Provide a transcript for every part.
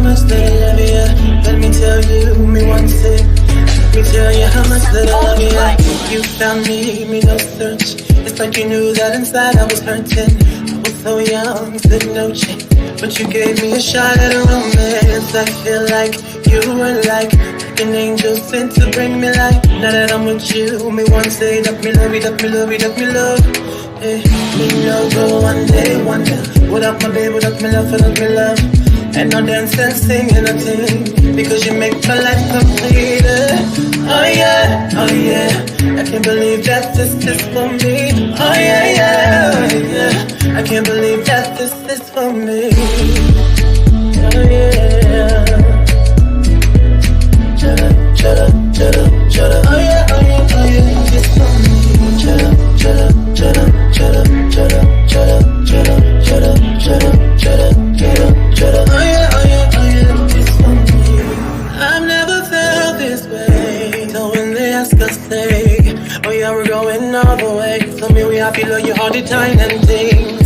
much that I love you. Let me tell you, me once it. Let me tell you how much that I love you. You found me no search. It's like you knew that inside I was hurting. I was so young, said no chance. But you gave me a shot at a romance. I feel like you were like an angel sent to bring me life. Now that I'm with you, me want say that me love it, that me love it, that me love. Hey, me no go one day wonder. Without my baby, without me love, without me love. And no dance and sing anything, because you make my life complete. Oh yeah, oh yeah, I can't believe that this is for me. Oh yeah, yeah, oh yeah, I can't believe that this is for me. Oh yeah. Shut up, shut up, shut up, shut up. Oh yeah, oh yeah, oh yeah, it's for me. Shut up, shut up, shut up, shut up, shut up, shut up, shut up, shut up, shut up, shut up, shut up, shut up. Oh yeah, oh yeah, oh yeah, it's for me. I've never felt this way. So when they ask us, say, oh yeah, we're going all the way. So me, we happy, love you all the time and things.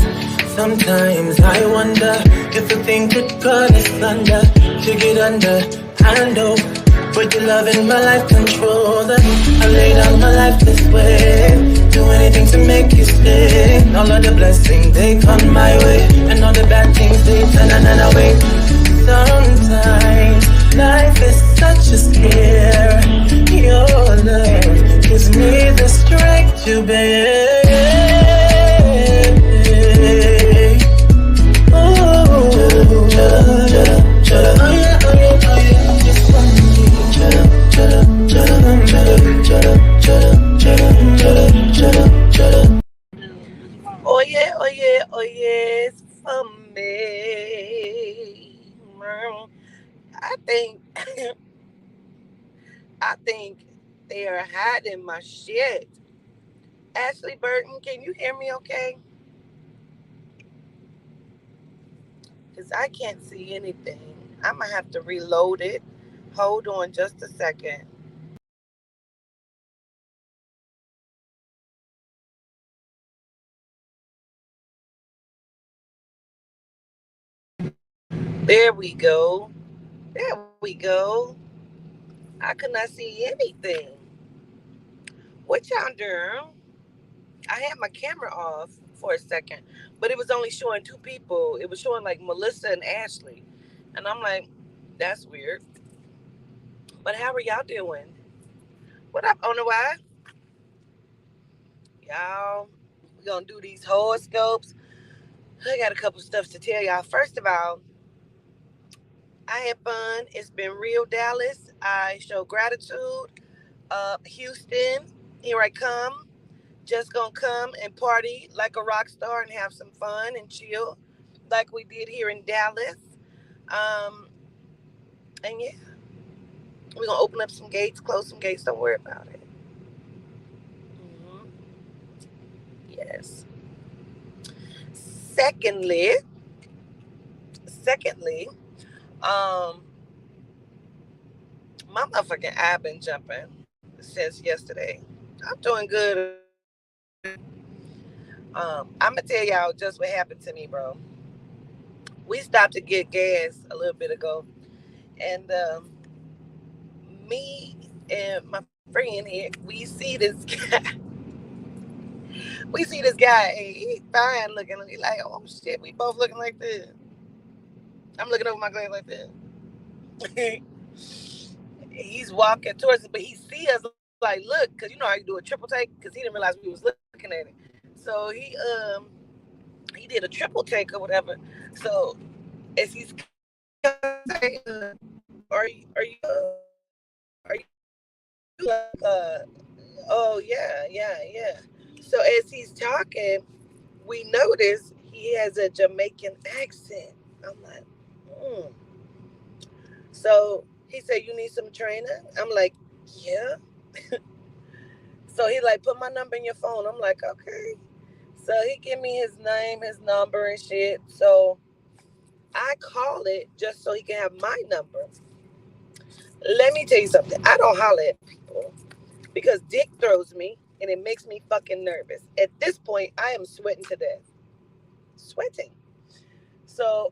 Sometimes I wonder if the thing could cut us under, to get under. I know, but your love in my life control that. I lay down my life this way, do anything to make you stay. All of the blessings they come my way, and all the bad things they turn away. Sometimes life is such a scare. Your love gives me the strength to bear. Oh, shut up, oh yeah, oh yeah, oh yeah, it's for me. Shut up, shut up, shut up, shut up, shut up, shut up, shut up, shut up, shut up, shut up. Oh yeah, oh yeah, oh yeah, it's for me. I think I think they are hiding my shit. Ashley Burton, can you hear me okay? Because I can't see anything. I'm gonna have to reload it. Hold on just a second. There we go. There we go. I could not see anything. What y'all doing? I had my camera off for a second, but it was only showing two people. It was showing like Melissa and Ashley. And I'm like, that's weird. But how are y'all doing? What up, on the why? Y'all, we gonna do these horoscopes. I got a couple stuff to tell y'all. First of all, I had fun. It's been real, Dallas. I show gratitude. Houston, here I come. Just gonna come and party like a rock star and have some fun and chill like we did here in Dallas. Um, and yeah, we're gonna open up some gates, close some gates. Don't worry about it. Hmm. Yes. Secondly, secondly, um, my motherfucking eye been jumping since yesterday. I'm doing good. I'm gonna tell y'all just what happened to me, bro. We stopped to get gas a little bit ago, and me and my friend here, we see this guy. We see this guy, and he's fine looking. He like, oh shit, we both looking like this. I'm looking over my glass like this. He's walking towards us, but he see us like, look, because you know how you do a triple take, because he didn't realize we was looking at it. So he did a triple take or whatever. So as he's saying, are you oh yeah. So as he's talking, we notice he has a Jamaican accent. I'm like, hmm. So he said, "You need some training?" I'm like, "Yeah." So he like put my number in your phone. I'm like, "Okay." So he give me his name, his number, and shit. So I call it just so he can have my number. Let me tell you something. I don't holler at people because dick throws me and it makes me fucking nervous. At this point, I am sweating to death. Sweating. So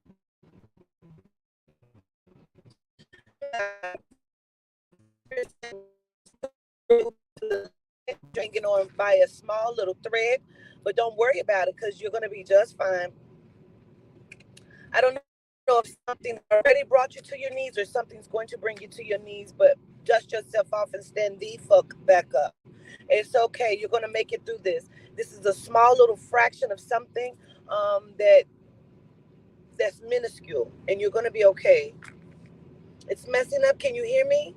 Drinking on by a small little thread, but don't worry about it because you're going to be just fine. I don't know if something already brought you to your knees or something's going to bring you to your knees, but dust yourself off and stand the fuck back up. It's okay. You're going to make it through this. This is a small little fraction of something that's minuscule, and you're going to be okay. It's messing up. Can you hear me?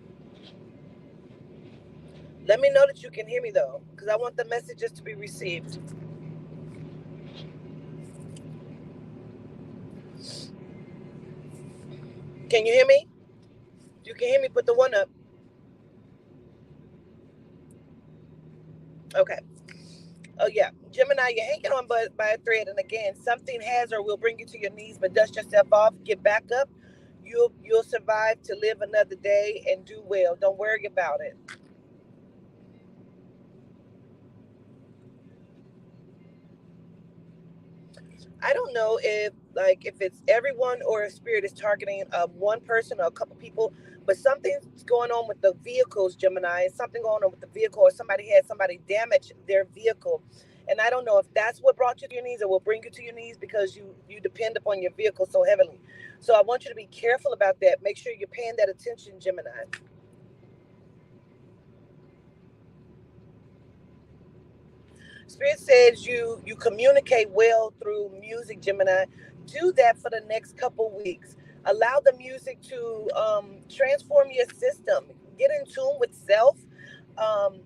Let me know that you can hear me though, because I want the messages to be received. Can you hear me? You can hear me. Put the one up. Okay. Oh yeah, Gemini, you're hanging on by a thread, and again, something has or will bring you to your knees. But dust yourself off, get back up. You'll survive to live another day and do well. Don't worry about it. I don't know if it's everyone or if spirit is targeting one person or a couple people, but something's going on with the vehicles, Gemini. Something going on with the vehicle, or somebody had somebody damage their vehicle, and I don't know if that's what brought you to your knees or will bring you to your knees because you depend upon your vehicle so heavily. So I want you to be careful about that. Make sure you're paying that attention, Gemini. Spirit says you communicate well through music, Gemini. Do that for the next couple weeks. Allow the music to transform your system. Get in tune with self. Um,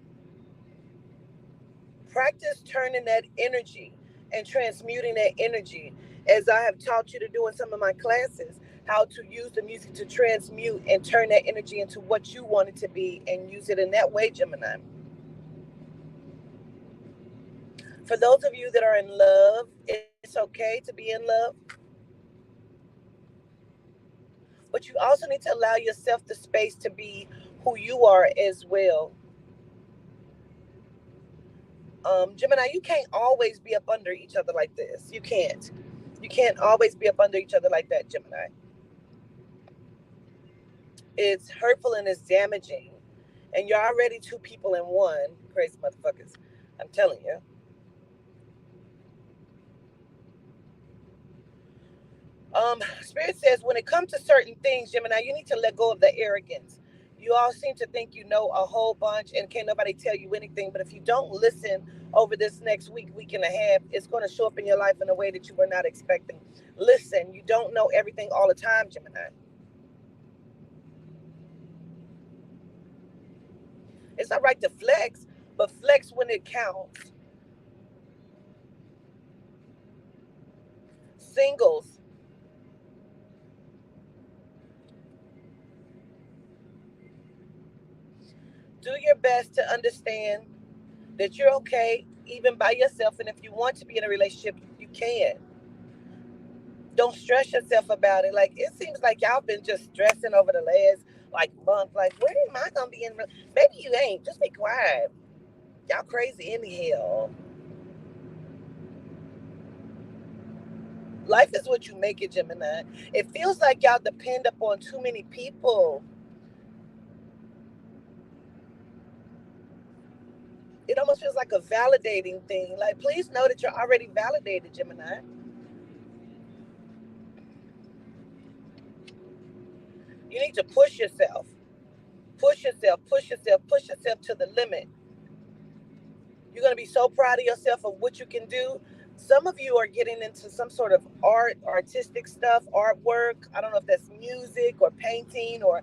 Practice turning that energy and transmuting that energy, as I have taught you to do in some of my classes. How to use the music to transmute and turn that energy into what you want it to be, and use it in that way, Gemini. For those of you that are in love, it's okay to be in love, but you also need to allow yourself the space to be who you are as well. Gemini, you can't always be up under each other like this. You can't. You can't always be up under each other like that, Gemini. It's hurtful and it's damaging. And you're already two people in one. Crazy motherfuckers. I'm telling you. Spirit says when it comes to certain things, Gemini, you need to let go of the arrogance. You all seem to think you know a whole bunch and can't nobody tell you anything. But if you don't listen over this next week and a half, it's going to show up in your life in a way that you were not expecting. Listen, you don't know everything all the time, Gemini. It's all right to flex, but flex when it counts. Singles, do your best to understand that you're okay even by yourself. And if you want to be in a relationship, you can. Don't stress yourself about it. Like, it seems like y'all been just stressing over the last like month. Like, where am I gonna be in? Maybe you ain't. Just be quiet. Y'all crazy anyhow. Life is what you make it, Gemini. It feels like y'all depend upon too many people. It almost feels like a validating thing. Like, please know that you're already validated, Gemini. You need to push yourself. Push yourself, push yourself, push yourself to the limit. You're going to be so proud of yourself of what you can do. Some of you are getting into some sort of artistic stuff, artwork. I don't know if that's music or painting or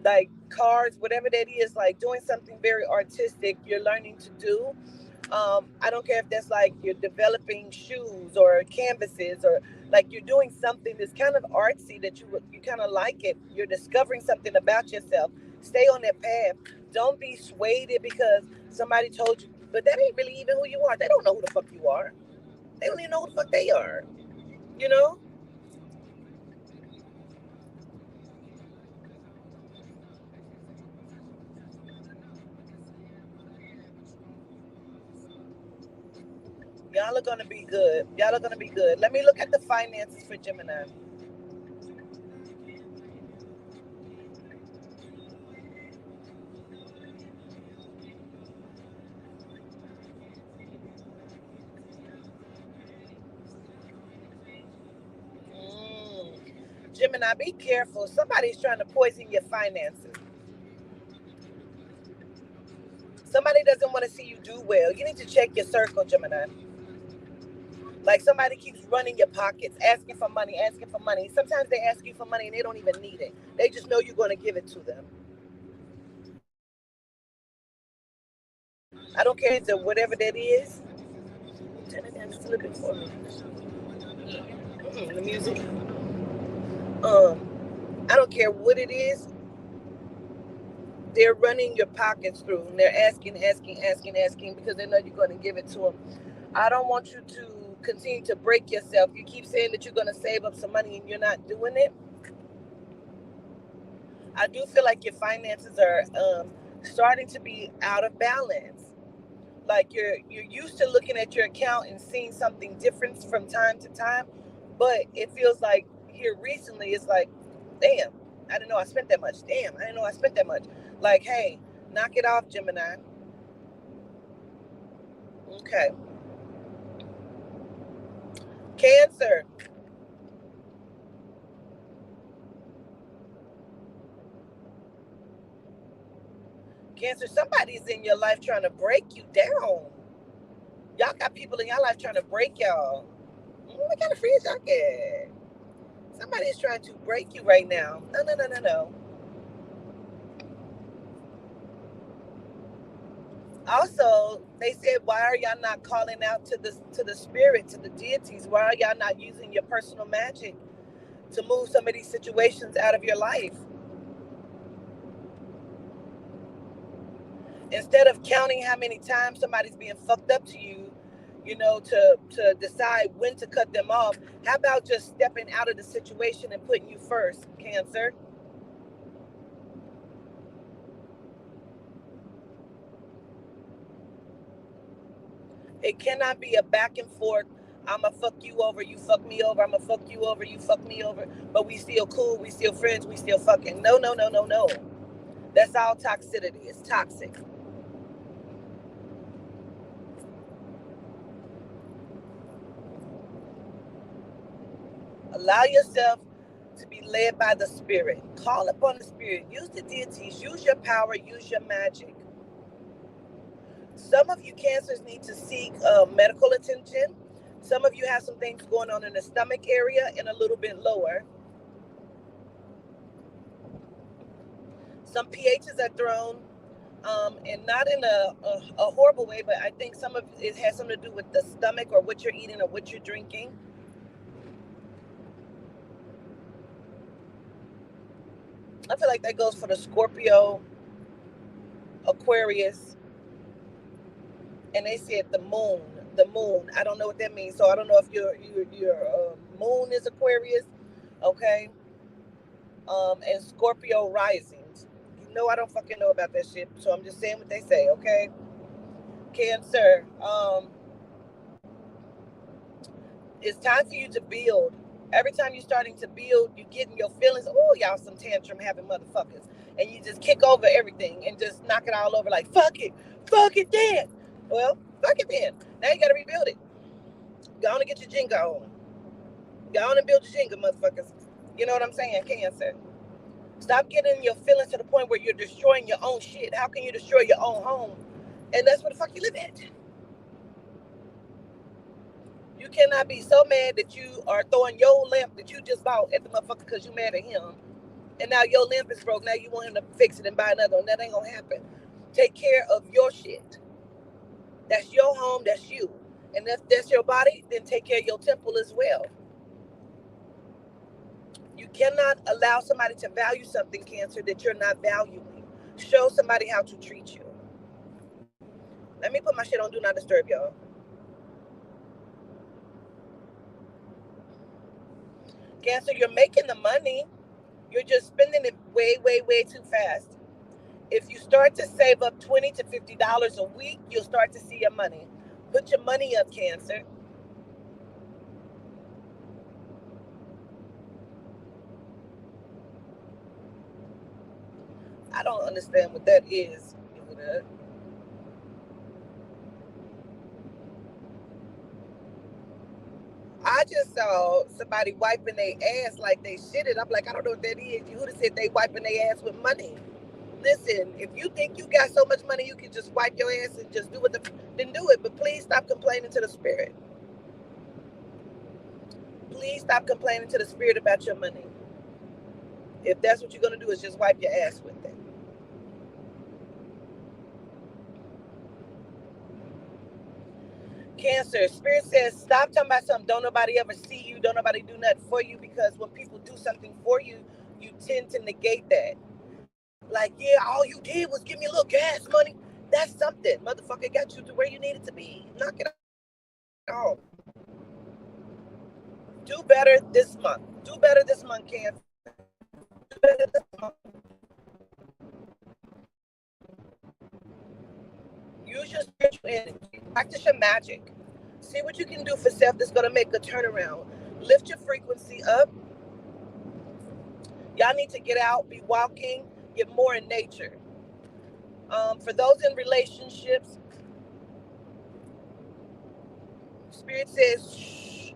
like cards, whatever that is, like doing something very artistic you're learning to do. I don't care if that's like you're developing shoes or canvases, or like you're doing something that's kind of artsy that you kind of like it. You're discovering something about yourself. Stay on that path. Don't be swayed because somebody told you, but that ain't really even who you are. They don't know who the fuck you are. They don't even know who the fuck they are. You know? Y'all are gonna be good. Y'all are gonna be good. Let me look at the finances for Gemini. Gemini, be careful. Somebody's trying to poison your finances. Somebody doesn't want to see you do well. You need to check your circle, Gemini. Like somebody keeps running your pockets, asking for money, asking for money. Sometimes they ask you for money and they don't even need it. They just know you're going to give it to them. I don't care if it's whatever that is. Turn it down just a little bit for me. The music. I don't care what it is. They're running your pockets through and they're asking because they know you're going to give it to them. I don't want you to continue to break yourself. You keep saying that you're going to save up some money and you're not doing it. I do feel like your finances are starting to be out of balance. Like you're used to looking at your account and seeing something different from time to time, but it feels like here recently it's like, damn, I didn't know I spent that much. Damn, I didn't know I spent that much. Like, hey, knock it off, Gemini. Okay. Cancer. Cancer, somebody's in your life trying to break you down. Y'all got people in your life trying to break y'all. What kind of friends y'all get? Somebody is trying to break you right now. No. Also, they said, why are y'all not calling out to the spirit, to the deities? Why are y'all not using your personal magic to move some of these situations out of your life? Instead of counting how many times somebody's being fucked up to you, to decide when to cut them off, how about just stepping out of the situation and putting you first, Cancer? It cannot be a back and forth. I'ma fuck you over, you fuck me over. I'ma fuck you over, you fuck me over. But we still cool, we still friends, we still fucking. No. That's all toxicity. It's toxic. Allow yourself to be led by the spirit. Call upon the spirit. Use the deities. Use your power. Use your magic. Some of you cancers need to seek medical attention. Some of you have some things going on in the stomach area and a little bit lower. Some pHs are thrown, and not in a horrible way, but I think some of it has something to do with the stomach or what you're eating or what you're drinking. I feel like that goes for the Scorpio, Aquarius, and they said the moon. The moon. I don't know what that means, so I don't know if your moon is Aquarius, okay? And Scorpio risings. I don't fucking know about that shit, so I'm just saying what they say, okay? Cancer. It's time for you to build. Every time you're starting to build, you get in your feelings. Oh, y'all some tantrum having motherfuckers. And you just kick over everything and just knock it all over like, fuck it then. Well, fuck it then. Now you got to rebuild it. Go on and get your Jenga on. Go on and build your Jenga, motherfuckers. You know what I'm saying? Cancer. Stop getting your feelings to the point where you're destroying your own shit. How can you destroy your own home? And that's where the fuck you live at. You cannot be so mad that you are throwing your lamp that you just bought at the motherfucker because you mad at him. And now your lamp is broke. Now you want him to fix it and buy another one. That ain't going to happen. Take care of your shit. That's your home. That's you. And if that's your body, then take care of your temple as well. You cannot allow somebody to value something, Cancer, that you're not valuing. Show somebody how to treat you. Let me put my shit on Do Not Disturb, y'all. Cancer, you're making the money. You're just spending it way too fast. If you start to save up $20 to $50 a week, you'll start to see your money. Put your money up, Cancer. I don't understand what that is. I just saw somebody wiping their ass like they shitted. I'm like, I don't know what that is. You would have said they wiping their ass with money. Listen, if you think you got so much money you can just wipe your ass and just do what then do it. But please stop complaining to the spirit. Please stop complaining to the spirit about your money. If that's what you're gonna do, is just wipe your ass with it. Cancer, spirit says stop talking about something. Don't nobody ever see you. Don't nobody do nothing for you, because when people do something for you, you tend to negate that. Like, yeah, all you did was give me a little gas money. That's something. Motherfucker got you to where you needed to be. Knock it off. Do better this month. Do better this month, Cancer. Do better this month. Use your spiritual energy. Practice your magic. See what you can do for self that's going to make a turnaround. Lift your frequency up. Y'all need to get out, be walking, get more in nature. For those in relationships, Spirit says, shh,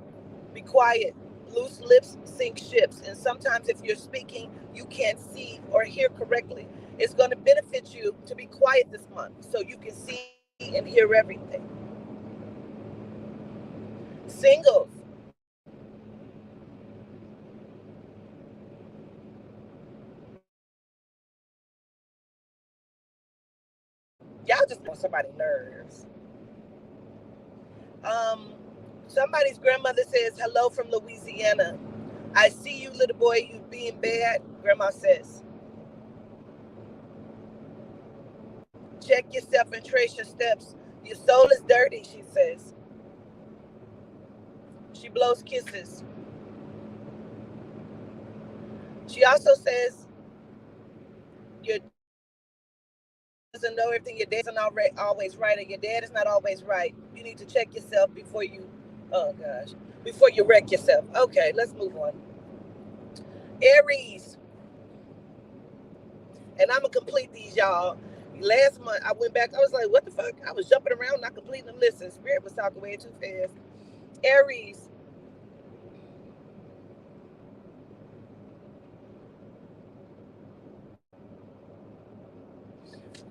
be quiet. Loose lips sink ships. And sometimes if you're speaking, you can't see or hear correctly. It's going to benefit you to be quiet this month so you can see and hear everything. Singles, y'all just on somebody's nerves. Um, Somebody's grandmother says, hello from Louisiana. I see you, little boy, you being bad. Grandma says, check yourself and trace your steps. Your soul is dirty, she says. She blows kisses. She also says, your doesn't know everything. Your dad isn't always right, and your dad is not always right. You need to check yourself before you, oh gosh, before you wreck yourself. Okay, let's move on. Aries, and I'm gonna complete these, y'all. Last month I went back. I was like, what the fuck? I was jumping around, not completing them. Listen, Spirit was talking way too fast. Aries,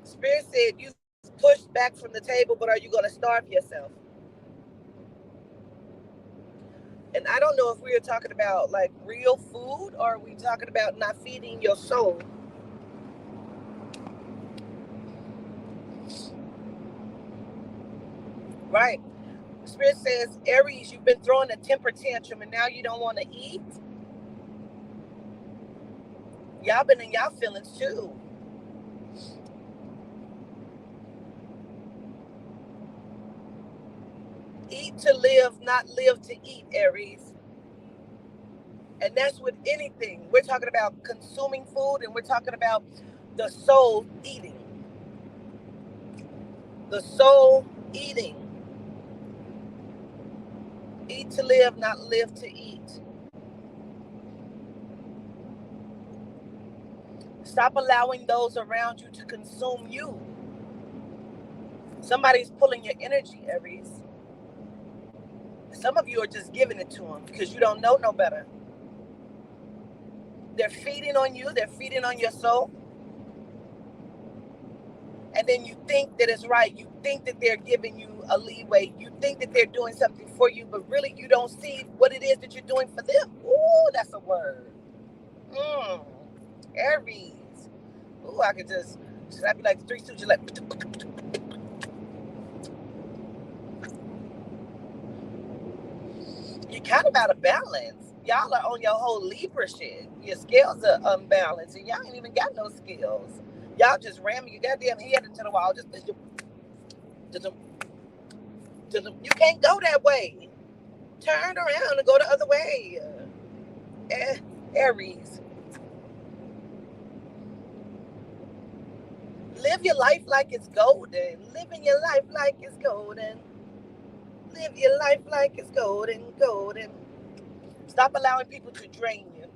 Spirit said you pushed back from the table, but are you gonna starve yourself? And I don't know if we are talking about like real food, or are we talking about not feeding your soul? Right. Spirit says, Aries, you've been throwing a temper tantrum and now you don't want to eat. Y'all been in y'all feelings too. Eat to live, not live to eat, Aries. And that's with anything. We're talking about consuming food, and we're talking about the soul eating. The soul eating. Eat to live, not live to eat. Stop allowing those around you to consume you. Somebody's pulling your energy, Aries. Some of you are just giving it to them because you don't know no better. They're feeding on you. They're feeding on your soul. And then you think that it's right. You think that they're giving you a leeway. You think that they're doing something for you, but really you don't see what it is that you're doing for them. Ooh, that's a word. Aries. Ooh, I could just, should I be like the Three Stooges, like, you're kind of out of balance. Y'all are on your whole Libra shit. Your scales are unbalanced, and y'all ain't even got no skills. Y'all just ramming your goddamn head into the wall. You can't go that way. Turn around and go the other way. Aries. Live your life like it's golden. Living your life like it's golden. Live your life like it's golden, golden. Stop allowing people to drain you.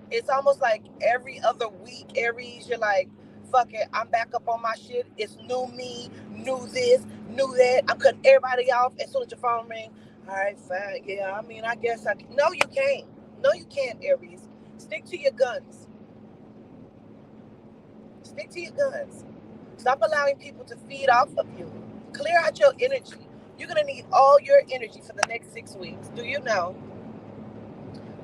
It's almost like every other week, Aries, you're like fuck it, I'm back up on my shit. It's new me, new this, new that. I'm cutting everybody off as soon as your phone ring. All right, fine. Yeah, I mean, I guess I can. No, you can't. No, you can't, Aries. Stick to your guns. Stick to your guns. Stop allowing people to feed off of you. Clear out your energy. You're going to need all your energy for the next 6 weeks. Do you know?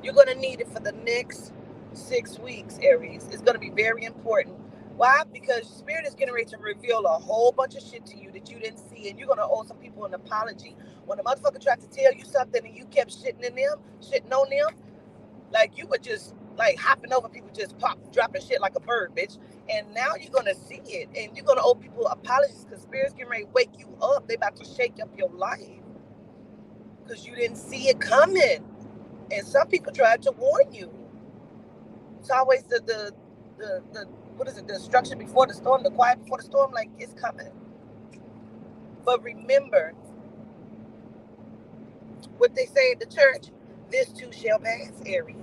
You're going to need it for the next 6 weeks, Aries. It's going to be very important. Why? Because Spirit is getting ready to reveal a whole bunch of shit to you that you didn't see, and you're going to owe some people an apology. When a motherfucker tried to tell you something and you kept shitting on them, like you were just like hopping over people, just dropping shit like a bird, bitch. And now you're going to see it, and you're going to owe people apologies because Spirit's getting ready to wake you up. They about to shake up your life because you didn't see it coming. And some people tried to warn you. It's always the what is it? The destruction before the storm, the quiet before the storm. Like, it's coming. But remember what they say in the church: this too shall pass, Aries.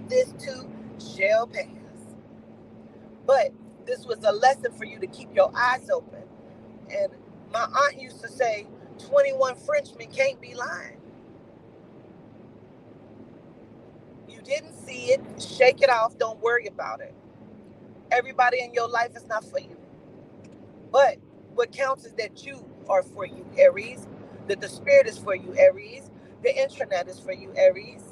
This too shall pass. But this was a lesson for you to keep your eyes open. And my aunt used to say, 21 Frenchmen can't be lying. You didn't see it, shake it off, don't worry about it. Everybody in your life is not for you. But what counts is that you are for you, Aries. That the Spirit is for you, Aries. The intranet is for you, Aries.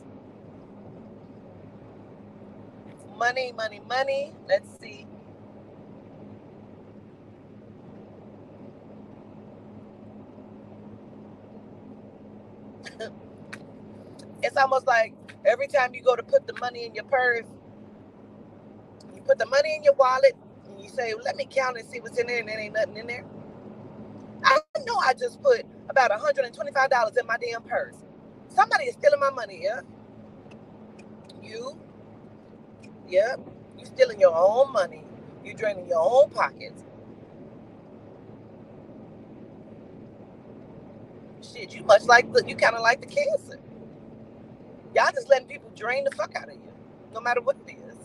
Money, money, money. Let's see. It's almost like every time you go to put the money in your purse, you put the money in your wallet, and you say, let me count and see what's in there, and there ain't nothing in there. I know I just put about $125 in my damn purse. Somebody is stealing my money, yeah? You? Yep. You stealing your own money. You draining your own pockets. Shit, you kind of like the cancer. Y'all just letting people drain the fuck out of you, no matter what it is.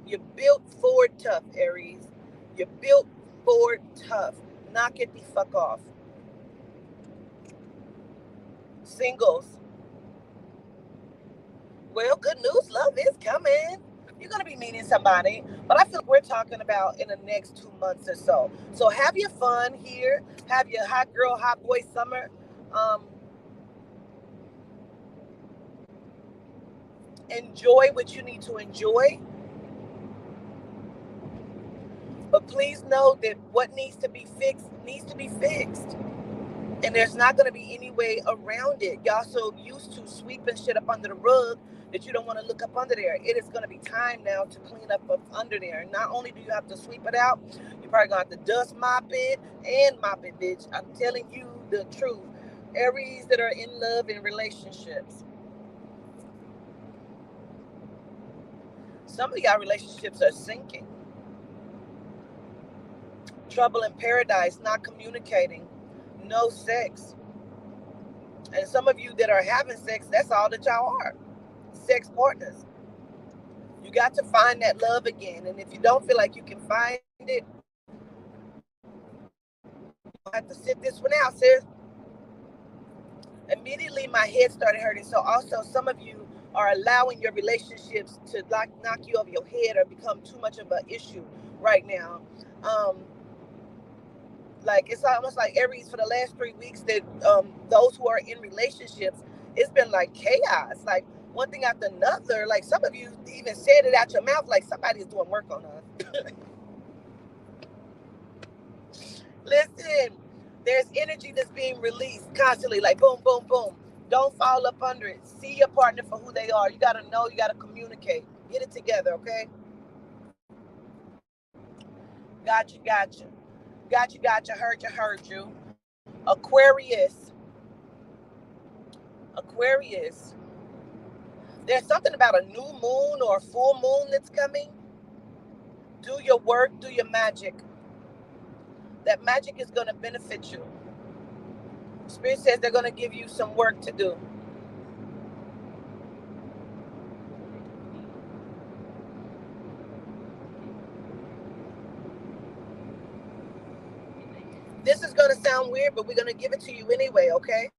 You're built for tough, Aries. You're built for tough. Knock it the fuck off. Singles. Well, good news, love is coming. You're going to be meeting somebody, but I feel like we're talking about in the next 2 months or so. So have your fun here. Have your hot girl, hot boy summer. Enjoy what you need to enjoy. But please know that what needs to be fixed needs to be fixed. And there's not going to be any way around it. Y'all so used to sweeping shit up under the rug that you don't want to look up under there. It is going to be time now to clean up under there. And not only do you have to sweep it out, you're probably going to have to dust mop it and mop it, bitch. I'm telling you the truth. Aries that are in love in relationships. Some of y'all relationships are sinking. Trouble in paradise, not communicating, no sex. And some of you that are having sex, that's all that y'all are. Sex partners. You got to find that love again. And if you don't feel like you can find it, you have to sit this one out, sis. Immediately my head started hurting. So also some of you are allowing your relationships to knock you over your head or become too much of an issue right now. Like it's almost like Aries for the last 3 weeks that those who are in relationships, it's been like chaos, like one thing after another. Like some of you even said it out your mouth, like somebody is doing work on us. Listen, there's energy that's being released constantly, like boom, boom, boom. Don't fall up under it. See your partner for who they are. You got to know, you got to communicate. Get it together, okay? Gotcha. Heard you. Aquarius. There's something about a new moon or a full moon that's coming. Do your work, do your magic. That magic is going to benefit you. Spirit says they're going to give you some work to do. This is going to sound weird, but we're going to give it to you anyway, okay?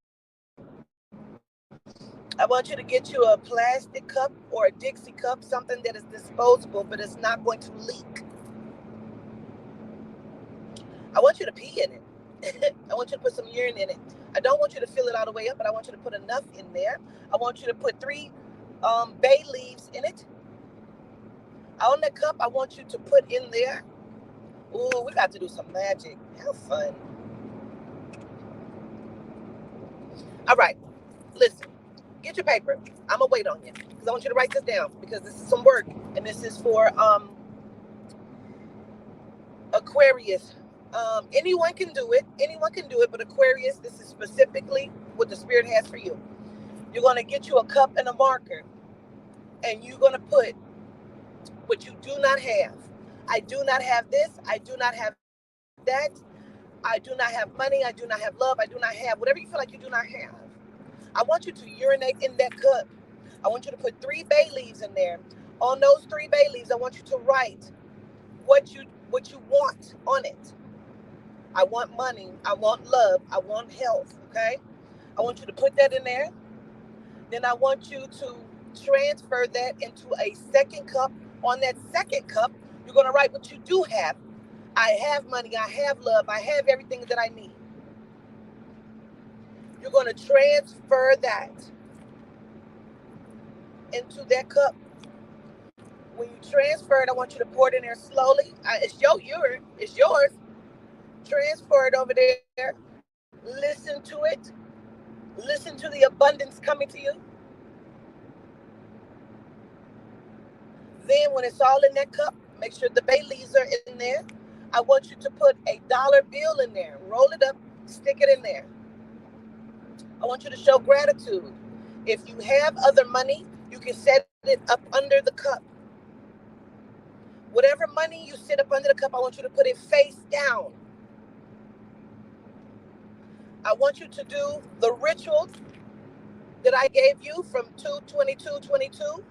I want you to get you a plastic cup or a Dixie cup, something that is disposable, but it's not going to leak. I want you to pee in it. I want you to put some urine in it. I don't want you to fill it all the way up, but I want you to put enough in there. I want you to put 3 bay leaves in it. On the cup, I want you to put in there. Ooh, we got to do some magic. How fun. All right, listen. Get your paper. I'm going to wait on you because I want you to write this down because this is some work. And this is for Aquarius. Anyone can do it. Anyone can do it, but Aquarius, this is specifically what the Spirit has for you. You're going to get you a cup and a marker, and you're going to put what you do not have. I do not have this. I do not have that. I do not have money. I do not have love. I do not have whatever you feel like you do not have. I want you to urinate in that cup. I want you to put 3 bay leaves in there. On those 3 bay leaves, I want you to write what you want on it. I want money. I want love. I want health. Okay? I want you to put that in there. Then I want you to transfer that into a second cup. On that second cup, you're going to write what you do have. I have money. I have love. I have everything that I need. You're going to transfer that into that cup. When you transfer it, I want you to pour it in there slowly. It's your urine. It's yours. Transfer it over there. Listen to it. Listen to the abundance coming to you. Then when it's all in that cup, make sure the bay leaves are in there. I want you to put a dollar bill in there. Roll it up. Stick it in there. I want you to show gratitude. If you have other money, you can set it up under the cup. Whatever money you sit up under the cup, I want you to put it face down. I want you to do the ritual that I gave you from 2/22/22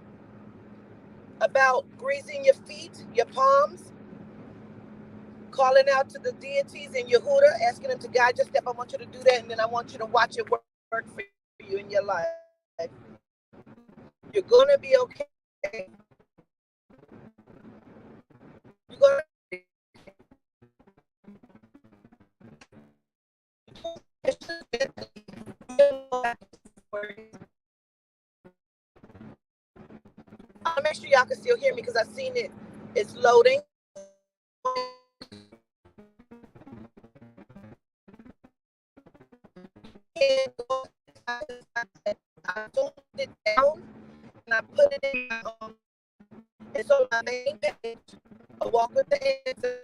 about greasing your feet, your palms, calling out to the deities in Yehuda, asking them to guide your step. I want you to do that, and then I want you to watch it work for you in your life. You're going to be okay. You're going to I'll make sure y'all can still hear me because I've seen it. It's loading. I toned it down and I put it in my it's on my main page. I walk with the answers.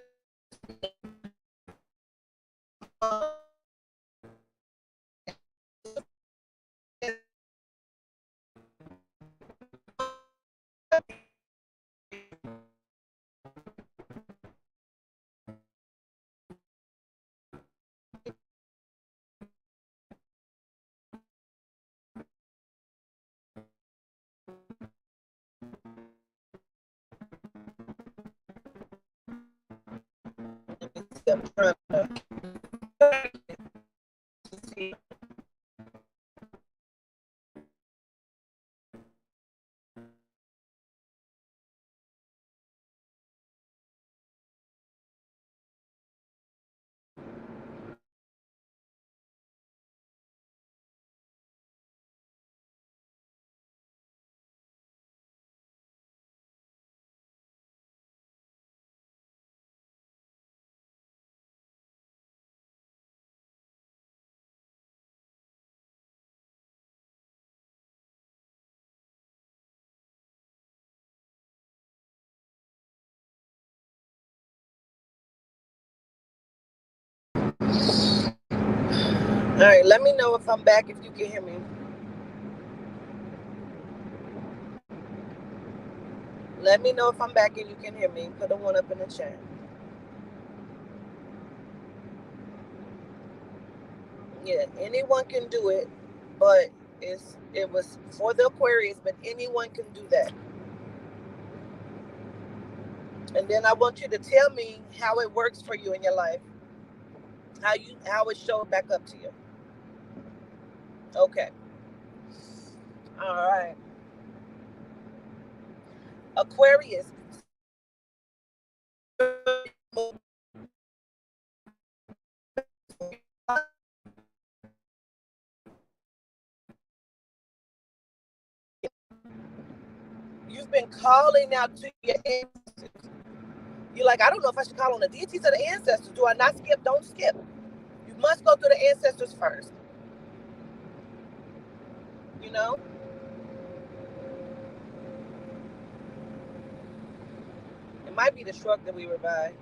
All right, let me know if I'm back, if you can hear me. Let me know if I'm back and you can hear me. Put a 1 up in the chat. Yeah, anyone can do it, but it was for the Aquarius, but anyone can do that. And then I want you to tell me how it works for you in your life. How it showed back up to you. Okay. All right. Aquarius. You've been calling out to your ancestors. You're like, I don't know if I should call on the deities or the ancestors. Do I not skip? Don't skip. You must go through the ancestors first. You know? It might be the truck that we were by.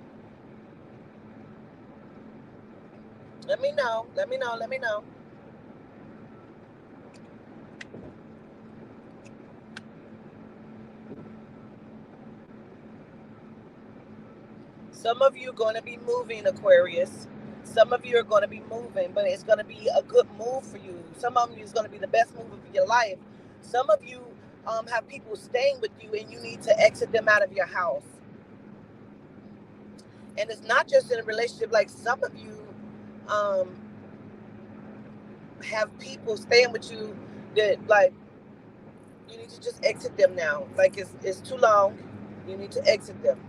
Let me know. Let me know. Let me know. Some of you are going to be moving, Aquarius. Some of you are going to be moving, but it's going to be a good move for you. Some of you is going to be the best move of your life. Some of you have people staying with you, and you need to exit them out of your house. And it's not just in a relationship. Like some of you um, have people staying with you that like you need to just exit them now. Like it's too long. You need to exit them.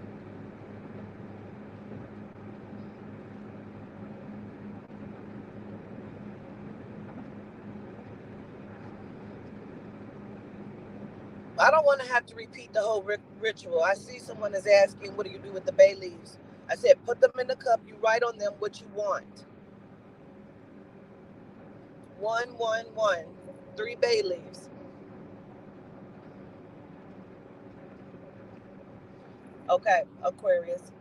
I don't want to have to repeat the whole ritual. I see someone is asking, what do you do with the bay leaves? I said, put them in the cup. You write on them what you want. 111, 3 bay leaves. Okay, Aquarius.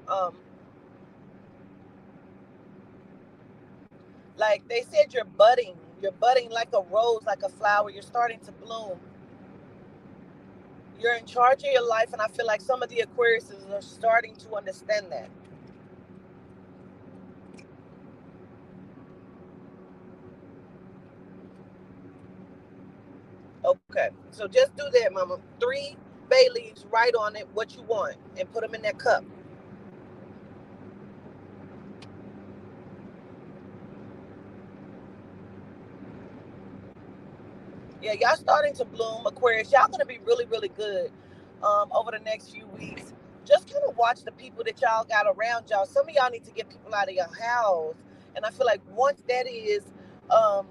Like they said, you're budding. You're budding like a rose, like a flower. You're starting to bloom. You're in charge of your life, and I feel like some of the Aquariuses are starting to understand that. Okay, so just do that, Mama. 3 bay leaves, write on it what you want, and put them in that cup. Yeah, y'all starting to bloom, Aquarius. Y'all gonna be really, really good over the next few weeks. Just kind of watch the people that y'all got around y'all. Some of y'all need to get people out of your house, and I feel like once that is, um,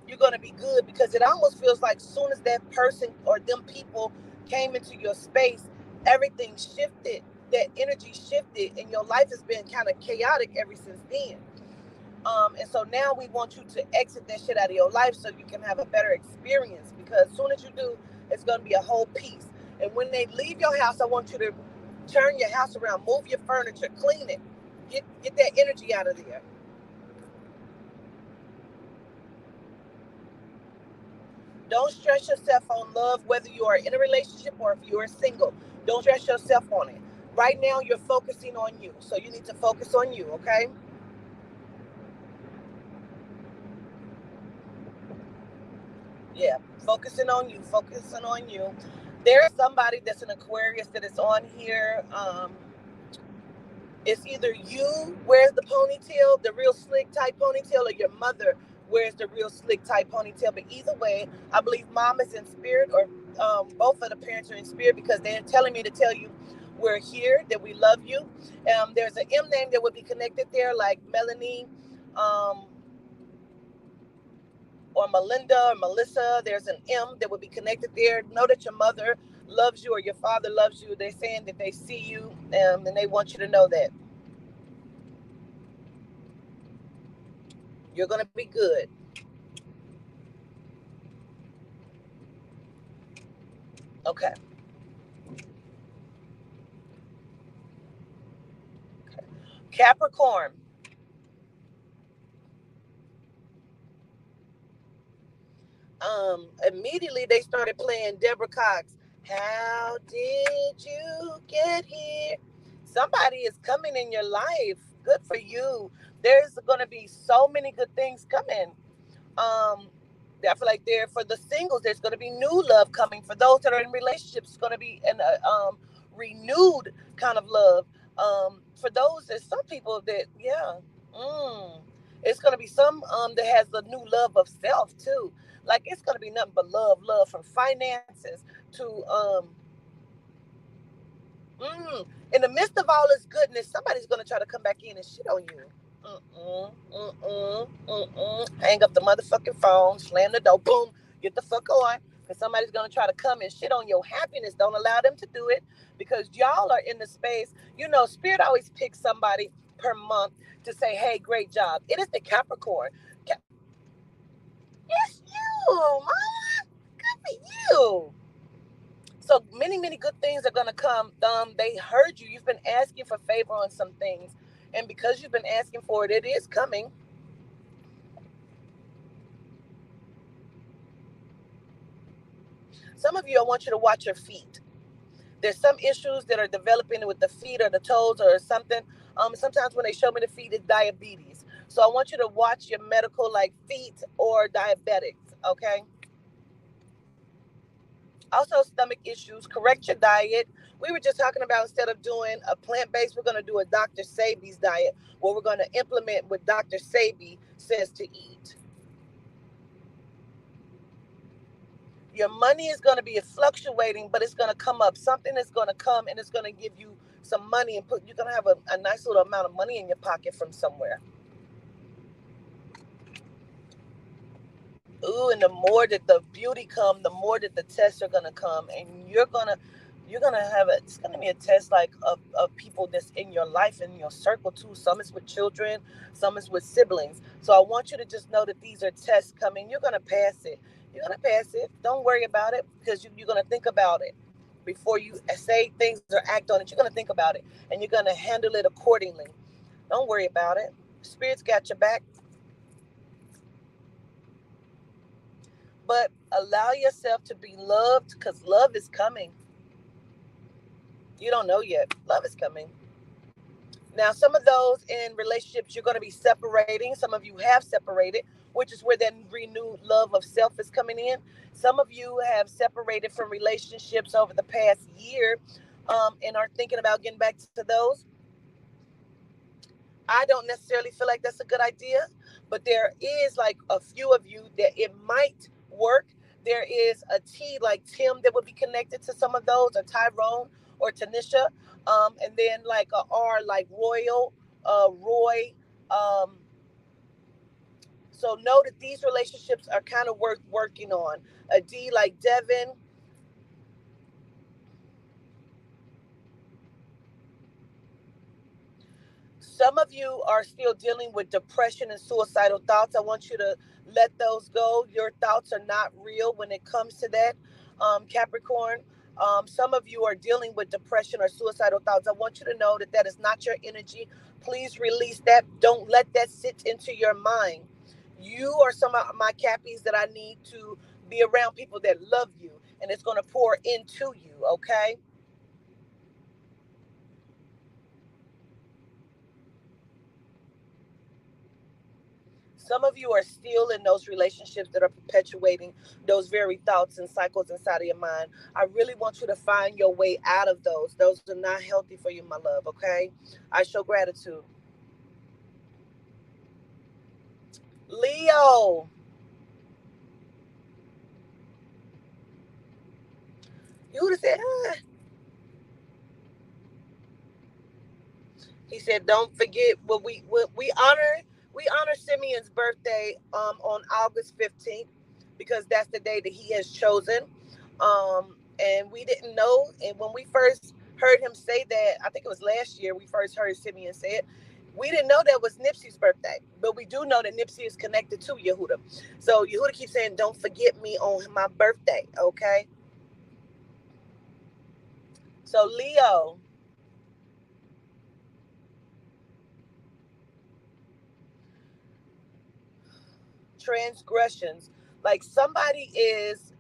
you're gonna be good because it almost feels like soon as that person or them people came into your space, everything shifted. That energy shifted, and your life has been kind of chaotic ever since then. And so now we want you to exit that shit out of your life so you can have a better experience because as soon as you do, it's going to be a whole piece. And when they leave your house, I want you to turn your house around, move your furniture, clean it, get that energy out of there. Don't stress yourself on love, whether you are in a relationship or if you're single. Don't stress yourself on it. Right now, you're focusing on you. So you need to focus on you, okay? Yeah, focusing on you. There's somebody that's an Aquarius that is on here. It's either you wears the ponytail, the real slick type ponytail, or your mother wears the real slick type ponytail. But either way, I believe mom is in spirit, or both of the parents are in spirit because they're telling me to tell you we're here, that we love you. There's an M name that would be connected there, like Melanie. Or Melinda or Melissa, there's an M that would be connected there. Know that your mother loves you or your father loves you. They're saying that they see you and they want you to know that you're going to be good. Okay. Capricorn. Immediately they started playing Deborah Cox. How did you get here? Somebody is coming in your life. Good for you. There's going to be so many good things coming. um I feel like there for the singles, there's going to be new love coming. For those that are in relationships, it's going to be an renewed kind of love. For those, there's some people that, yeah. Mm. It's gonna be some that has the new love of self too. Like it's gonna be nothing but love from finances to in the midst of all this goodness, somebody's gonna try to come back in and shit on you. Hang up the motherfucking phone, slam the door, boom, get the fuck on. Because somebody's gonna try to come and shit on your happiness. Don't allow them to do it because y'all are in the space. You know, Spirit always picks somebody per month to say, hey, great job. It is the Capricorn. It's you, mama. Good for you. So many good things are gonna come. They heard you. You've been asking for favor on some things, and because you've been asking for it, it is coming. Some of you, I want you to watch your feet. There's some issues that are developing with the feet or the toes or something. Sometimes when they show me the feet, it's diabetes. So I want you to watch your medical, like feet or diabetics. Okay. Also, stomach issues. Correct your diet. We were just talking about instead of doing a plant-based, we're going to do a Dr. Sebi's diet where we're going to implement what Dr. Sebi says to eat. Your money is going to be fluctuating, but it's going to come up. Something is going to come and it's going to give you some money and you're going to have a nice little amount of money in your pocket from somewhere. Ooh, and the more that the beauty come, the more that the tests are gonna come, and you're gonna have a. It's gonna be a test like of people that's in your life in your circle too. Some is with children, some is with siblings. So I want you to just know that these are tests coming. You're gonna pass it. You're gonna pass it. Don't worry about it because you're gonna think about it before you say things or act on it. You're gonna think about it and you're gonna handle it accordingly. Don't worry about it. Spirit's got your back. But allow yourself to be loved because love is coming. You don't know yet. Love is coming. Now, some of those in relationships, you're going to be separating. Some of you have separated, which is where that renewed love of self is coming in. Some of you have separated from relationships over the past year and are thinking about getting back to those. I don't necessarily feel like that's a good idea, but there is like a few of you that it might work. There is a T like Tim that would be connected to some of those, or Tyrone or Tanisha, and then like a R like Royal, Roy. Um, so know that these relationships are kind of worth working on. A D like Devin. Some of you are still dealing with depression and suicidal thoughts. I want you to let those go. Your thoughts are not real when it comes to that, Capricorn. Some of you are dealing with depression or suicidal thoughts. I want you to know that that is not your energy. Please release that. Don't let that sit into your mind. You are some of my Cappies that I need to be around people that love you, and it's going to pour into you, okay? Some of you are still in those relationships that are perpetuating those very thoughts and cycles inside of your mind. I really want you to find your way out of those. Those are not healthy for you, my love, okay? I show gratitude. Leo. You would have said, ah. He said, don't forget we honor Simeon's birthday on August 15th because that's the day that he has chosen. And we didn't know. And when we first heard him say that, I think it was last year we first heard Simeon say it. We didn't know that was Nipsey's birthday, but we do know that Nipsey is connected to Yehuda. So Yehuda keeps saying, don't forget me on my birthday, okay? So Leo, transgressions. Like somebody is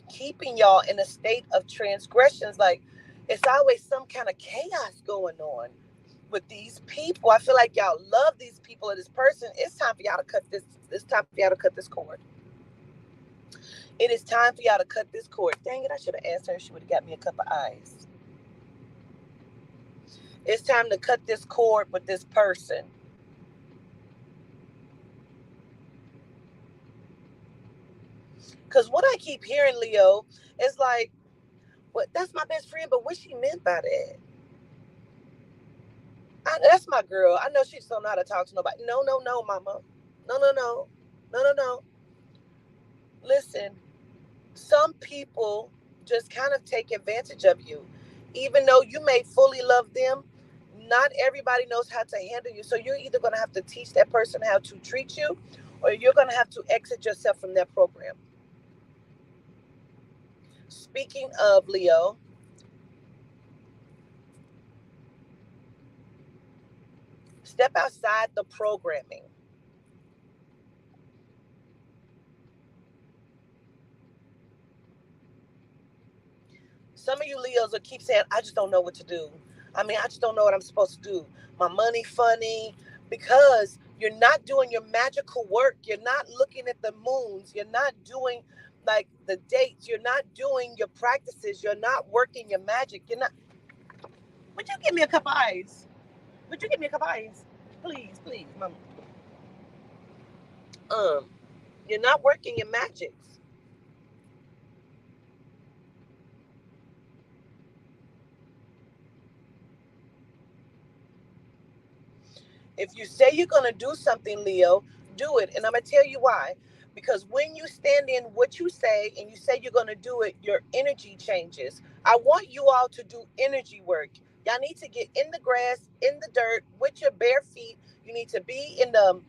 keeping y'all in a state of transgressions. Like it's always some kind of chaos going on with these people. I feel like y'all love these people or this person. It's time for y'all to cut this. It's time for y'all to cut this cord. It is time for y'all to cut this cord. Dang it, I should have asked her if she would have got me a cup of ice. It's time to cut this cord with this person. Because what I keep hearing, Leo, is like, "What? That's my best friend," but what she meant by that? That's my girl. I know she just don't know how to talk to nobody. No, no, no, mama. No, no, no. No, no, no. Listen, some people just kind of take advantage of you. Even though you may fully love them, not everybody knows how to handle you. So you're either going to have to teach that person how to treat you, or you're going to have to exit yourself from that program. Speaking of, Leo, step outside the programming. Some of you Leos will keep saying, I just don't know what to do. I mean, I just don't know what I'm supposed to do. My money funny, because you're not doing your magical work. You're not looking at the moons. You're not doing like the dates. You're not doing your practices. You're not working your magic. You're not. Would you give me a cup of ice? Would you give me a cup of ice? Please, please, mama. Um, you're not working your magics. If you say you're going to do something, Leo, do it. And I'm going to tell you why. Because when you stand in what you say and you say you're going to do it, your energy changes. I want you all to do energy work. Y'all need to get in the grass, in the dirt, with your bare feet. You need to be in the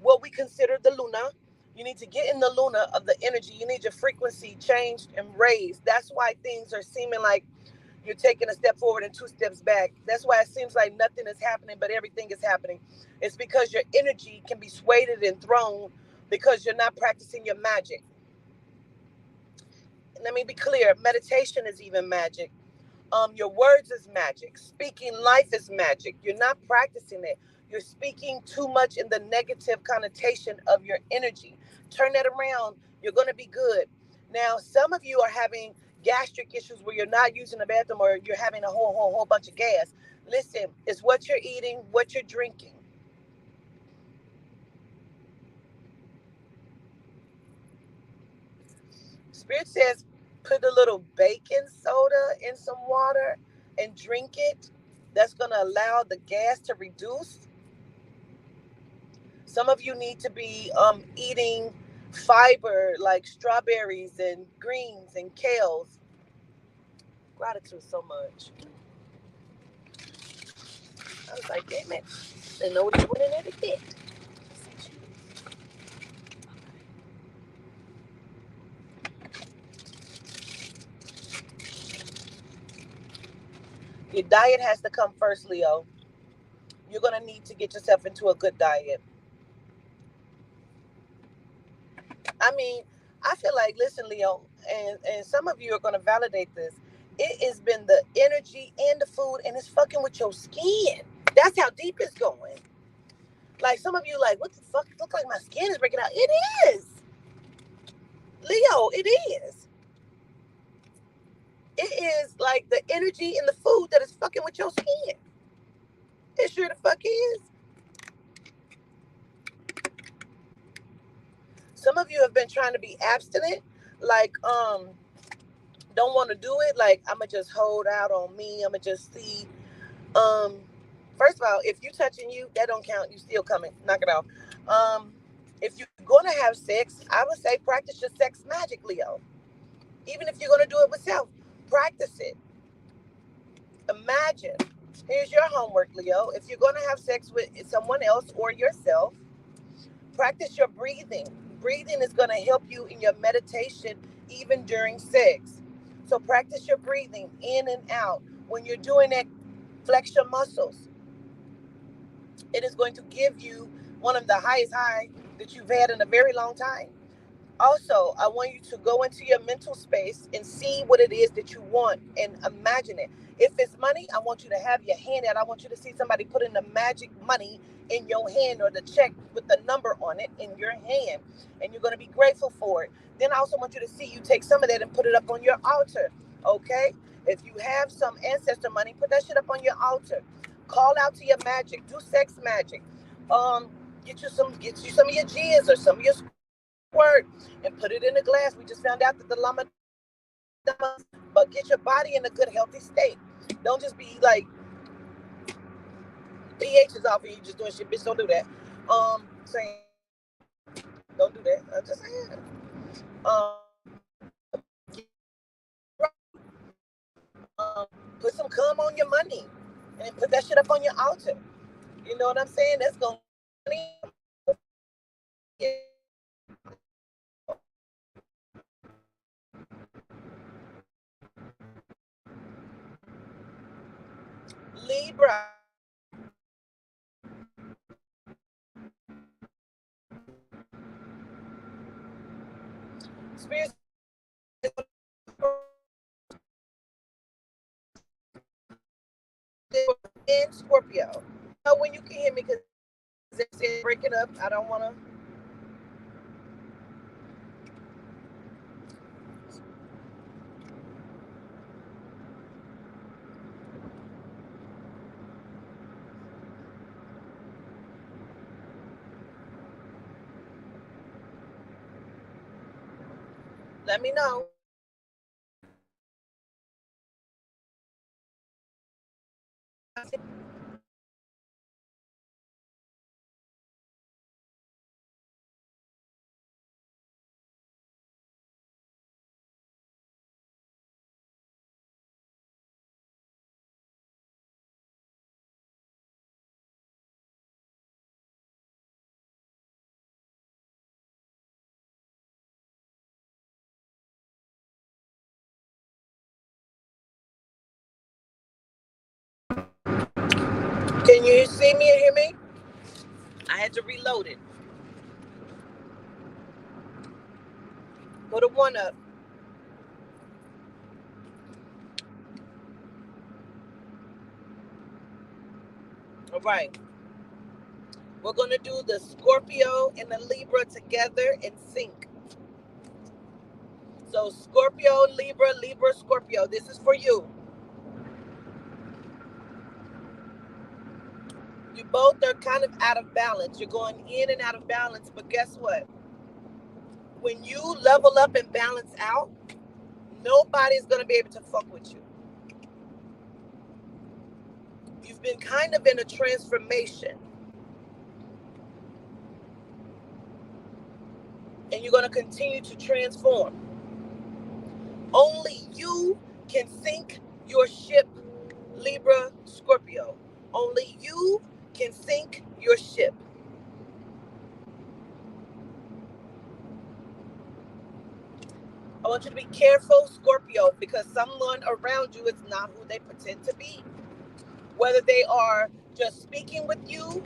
what we consider the Luna. You need to get in the Luna of the energy. You need your frequency changed and raised. That's why things are seeming like you're taking a step forward and two steps back. That's why it seems like nothing is happening, but everything is happening. It's because your energy can be swayed and thrown because you're not practicing your magic. Let me be clear. Meditation is even magic. Your words is magic. Speaking life is magic. You're not practicing it. You're speaking too much in the negative connotation of your energy. Turn that around. You're going to be good. Now, some of you are having gastric issues where you're not using the bathroom, or you're having a whole bunch of gas. Listen, it's what you're eating, what you're drinking. Spirit says put a little baking soda in some water and drink it. That's going to allow the gas to reduce. Some of you need to be eating fiber like strawberries and greens and kales. Gratitude so much. I was like, damn it. They know what he put in there to get. Your diet has to come first, Leo. You're going to need to get yourself into a good diet. I mean, I feel like, listen, Leo, and some of you are going to validate this. It has been the energy and the food, and it's fucking with your skin. That's how deep it's going. Like, some of you like, what the fuck? It looks like my skin is breaking out. It is. Leo, it is. It is like the energy in the food that is fucking with your skin. It sure the fuck is. Some of you have been trying to be abstinent, like don't want to do it. Like, I'ma just hold out on me. I'ma just see. Um, First of all, if you touching you, that don't count. You still coming. Knock it off. If you're gonna have sex, I would say practice your sex magic, Leo. Even if you're gonna do it with self, practice it. Imagine. Here's your homework, Leo. If you're gonna have sex with someone else or yourself, practice your breathing. Breathing is gonna help you in your meditation even during sex. So practice your breathing in and out. When you're doing it, flex your muscles. It is going to give you one of the highest highs that you've had in a very long time. Also, I want you to go into your mental space and see what it is that you want and imagine it. If it's money, I want you to have your hand out. I want you to see somebody putting the magic money in your hand, or the check with the number on it in your hand, and you're going to be grateful for it. Then I also want you to see you take some of that and put it up on your altar. Okay? If you have some ancestor money, put that shit up on your altar. Call out to your magic. Do sex magic. Get you some of your jizz or some of your squirts. word and put it in a glass. We just found out that the llama, but get your body in a good, healthy state. Don't just be like pH is off and you just doing shit. Bitch, don't do that. Saying don't do that. I'm just saying. Put some cum on your money and put that shit up on your altar. You know what I'm saying? That's gonna Libra. Spirit in Scorpio. Know when you can hear me because it's breaking up. I don't want to. Let me know. Can you see me and hear me? I had to reload it. Put a one up. All right. We're going to do the Scorpio and the Libra together in sync. So Scorpio, Libra, Libra, Scorpio. This is for you. You both are kind of out of balance. You're going in and out of balance. But guess what? When you level up and balance out, nobody's going to be able to fuck with you. You've been kind of in a transformation. And you're going to continue to transform. Only you can sink your ship, Libra, Scorpio. Only you can sink your ship. I want you to be careful, Scorpio, because someone around you is not who they pretend to be. Whether they are just speaking with you,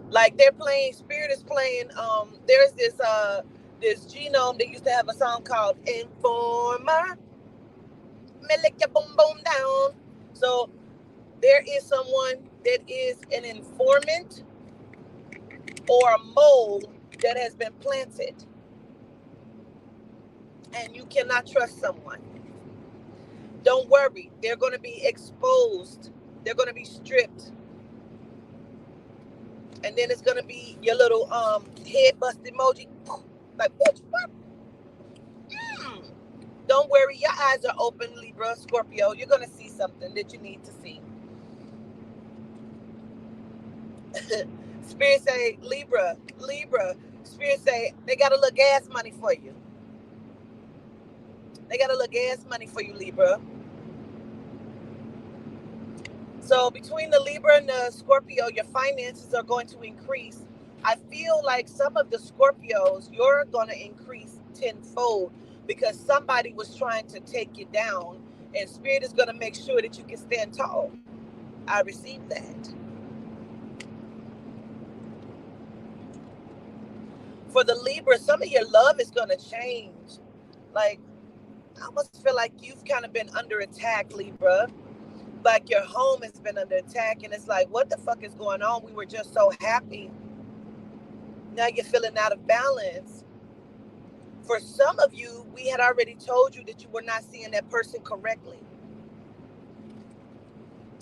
like they're playing, Spirit is playing, there's this Genome that used to have a song called Informer. Me lick your boom boom down. So there is someone that is an informant or a mole that has been planted. And you cannot trust someone. Don't worry. They're going to be exposed. They're going to be stripped. And then it's going to be your little head bust emoji. Like, what? Don't worry. Your eyes are open, Libra, Scorpio. You're going to see something that you need to see. Spirit say, Libra. Spirit say, they got a little gas money for you. They got a little gas money for you, Libra. So between the Libra and the Scorpio, your finances are going to increase. I feel like some of the Scorpios, you're going to increase tenfold because somebody was trying to take you down, and Spirit is going to make sure that you can stand tall. I received that. For the Libra, some of your love is going to change. Like, I almost feel like you've kind of been under attack, Libra. Like your home has been under attack, and it's like, what the fuck is going on? We were just so happy. Now you're feeling out of balance. For some of you, we had already told you that you were not seeing that person correctly.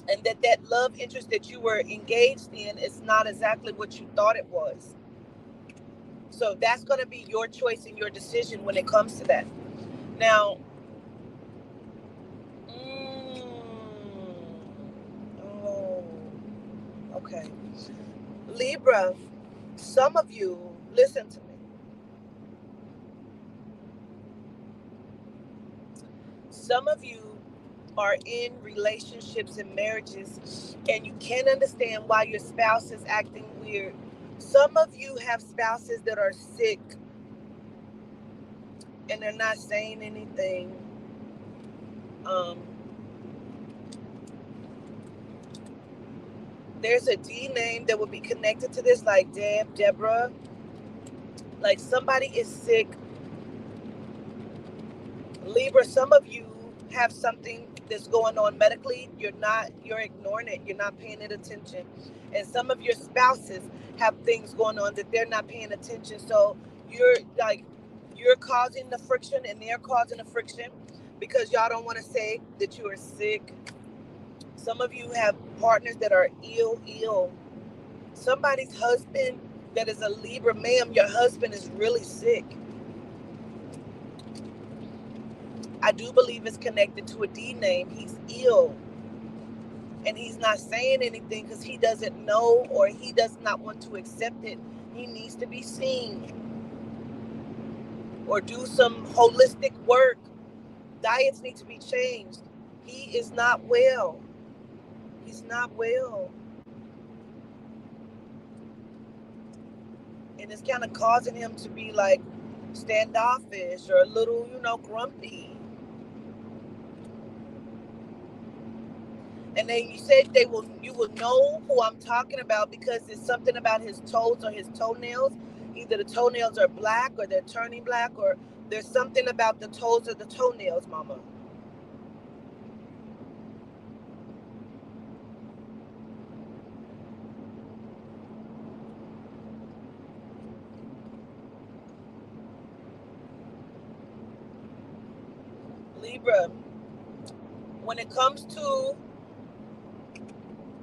And that love interest that you were engaged in is not exactly what you thought it was. So that's going to be your choice and your decision when it comes to that. Now, oh, okay. Libra, some of you, listen to me. Some of you are in relationships and marriages and you can't understand why your spouse is acting weird. Some of you have spouses that are sick and they're not saying anything. Um, there's a D name that would be connected to this, like Deb, Deborah. Like somebody is sick. Libra, some of you have something that's going on medically. You're ignoring it. You're not paying it attention. And some of your spouses have things going on that they're not paying attention. So you're causing the friction and they're causing the friction because y'all don't want to say that you are sick. Some of you have partners that are ill. Somebody's husband that is a Libra, ma'am, your husband is really sick. I do believe it's connected to a D name. He's ill. And he's not saying anything because he doesn't know or he does not want to accept it. He needs to be seen or do some holistic work. Diets need to be changed. He is not well. He's not well. And it's kind of causing him to be like standoffish or a little, grumpy. And then you said you will know who I'm talking about because it's something about his toes or his toenails. Either the toenails are black or they're turning black, or there's something about the toes or the toenails, mama. Libra, when it comes to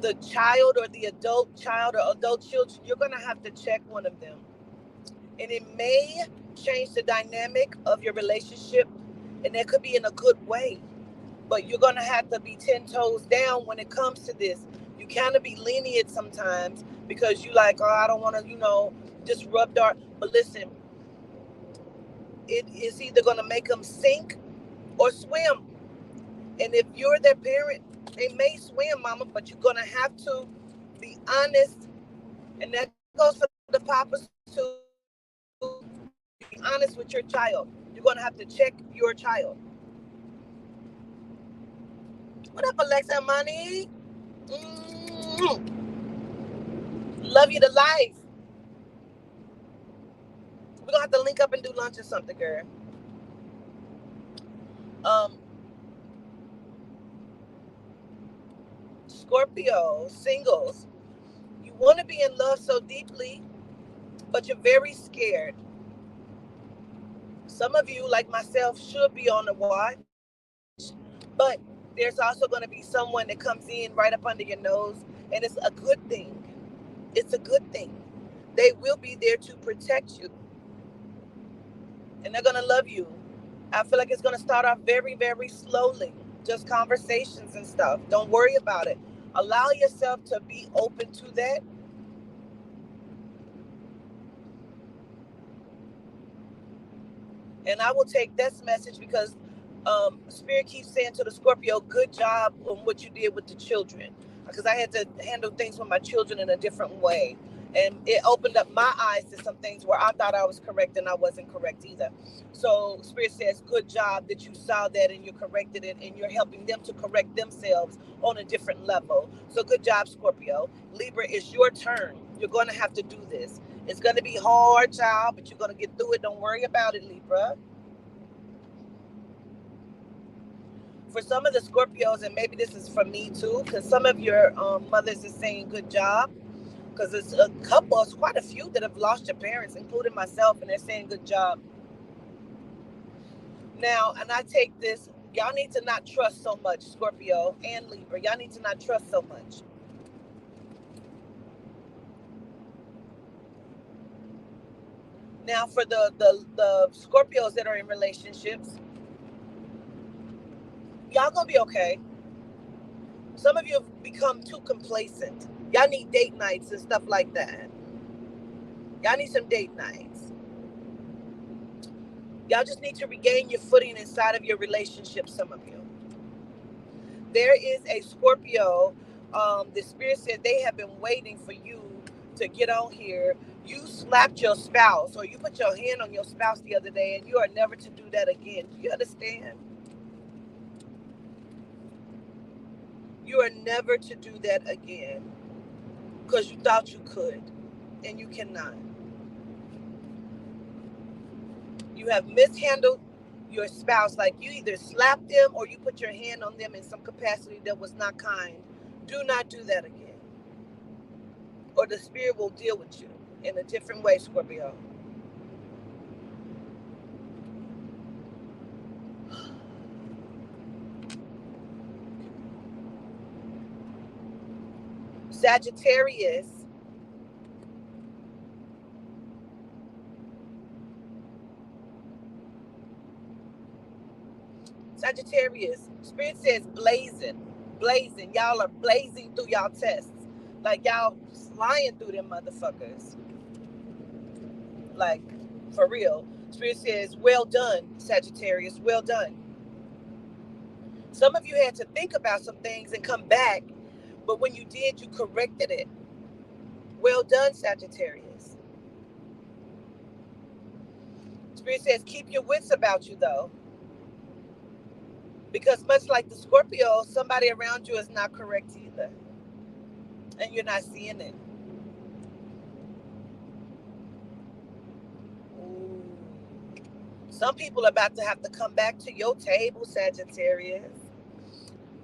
the child or the adult child or adult children, you're going to have to check one of them. And it may change the dynamic of your relationship, and it could be in a good way. But you're going to have to be 10 toes down when it comes to this. You kind of be lenient sometimes because you like, oh, I don't want to, just rub dart. But listen, it is either going to make them sink or swim. And if you're their parent, they may swim, mama, but you're going to have to be honest. And that goes for the papas too. Be honest with your child. You're going to have to check your child. What up, Alexa Money? Love you to life. We're going to have to link up and do lunch or something, girl. Scorpio, singles. You want to be in love so deeply, but you're very scared. Some of you, like myself, should be on the watch, but there's also going to be someone that comes in right up under your nose, and it's a good thing. It's a good thing. They will be there to protect you, and they're going to love you. I feel like it's going to start off very, very slowly, just conversations and stuff. Don't worry about it. Allow yourself to be open to that. And I will take this message because Spirit keeps saying to the Scorpio, good job on what you did with the children. Because I had to handle things with my children in a different way. And it opened up my eyes to some things where I thought I was correct and I wasn't correct either. So Spirit says, good job that you saw that and you corrected it and you're helping them to correct themselves on a different level. So good job, Scorpio. Libra, it's your turn. You're going to have to do this. It's going to be hard, child, but you're going to get through it. Don't worry about it, Libra. For some of the Scorpios, and maybe this is for me too, because some of your mothers is saying good job, because it's a couple, it's quite a few that have lost your parents, including myself, and they're saying good job. Now, and I take this, y'all need to not trust so much, Scorpio and Libra. Y'all need to not trust so much. Now, for the Scorpios that are in relationships, y'all gonna be okay. Some of you have become too complacent. Y'all need date nights and stuff like that. Y'all need some date nights. Y'all just need to regain your footing inside of your relationship, some of you. There is a Scorpio. The spirit said they have been waiting for you to get on here. You slapped your spouse, or you put your hand on your spouse the other day, and you are never to do that again. Do you understand? You are never to do that again because you thought you could, and you cannot. You have mishandled your spouse, like you either slapped them or you put your hand on them in some capacity that was not kind. Do not do that again, or the spirit will deal with you in a different way, Scorpio. Sagittarius. Sagittarius. Spirit says blazing. Blazing. Y'all are blazing through y'all tests. Like y'all flying through them motherfuckers. Like, for real. Spirit says, well done, Sagittarius. Well done. Some of you had to think about some things and come back. But when you did, you corrected it. Well done, Sagittarius. Spirit says, keep your wits about you, though. Because much like the Scorpio, somebody around you is not correct either. And you're not seeing it. Ooh. Some people are about to have to come back to your table, Sagittarius.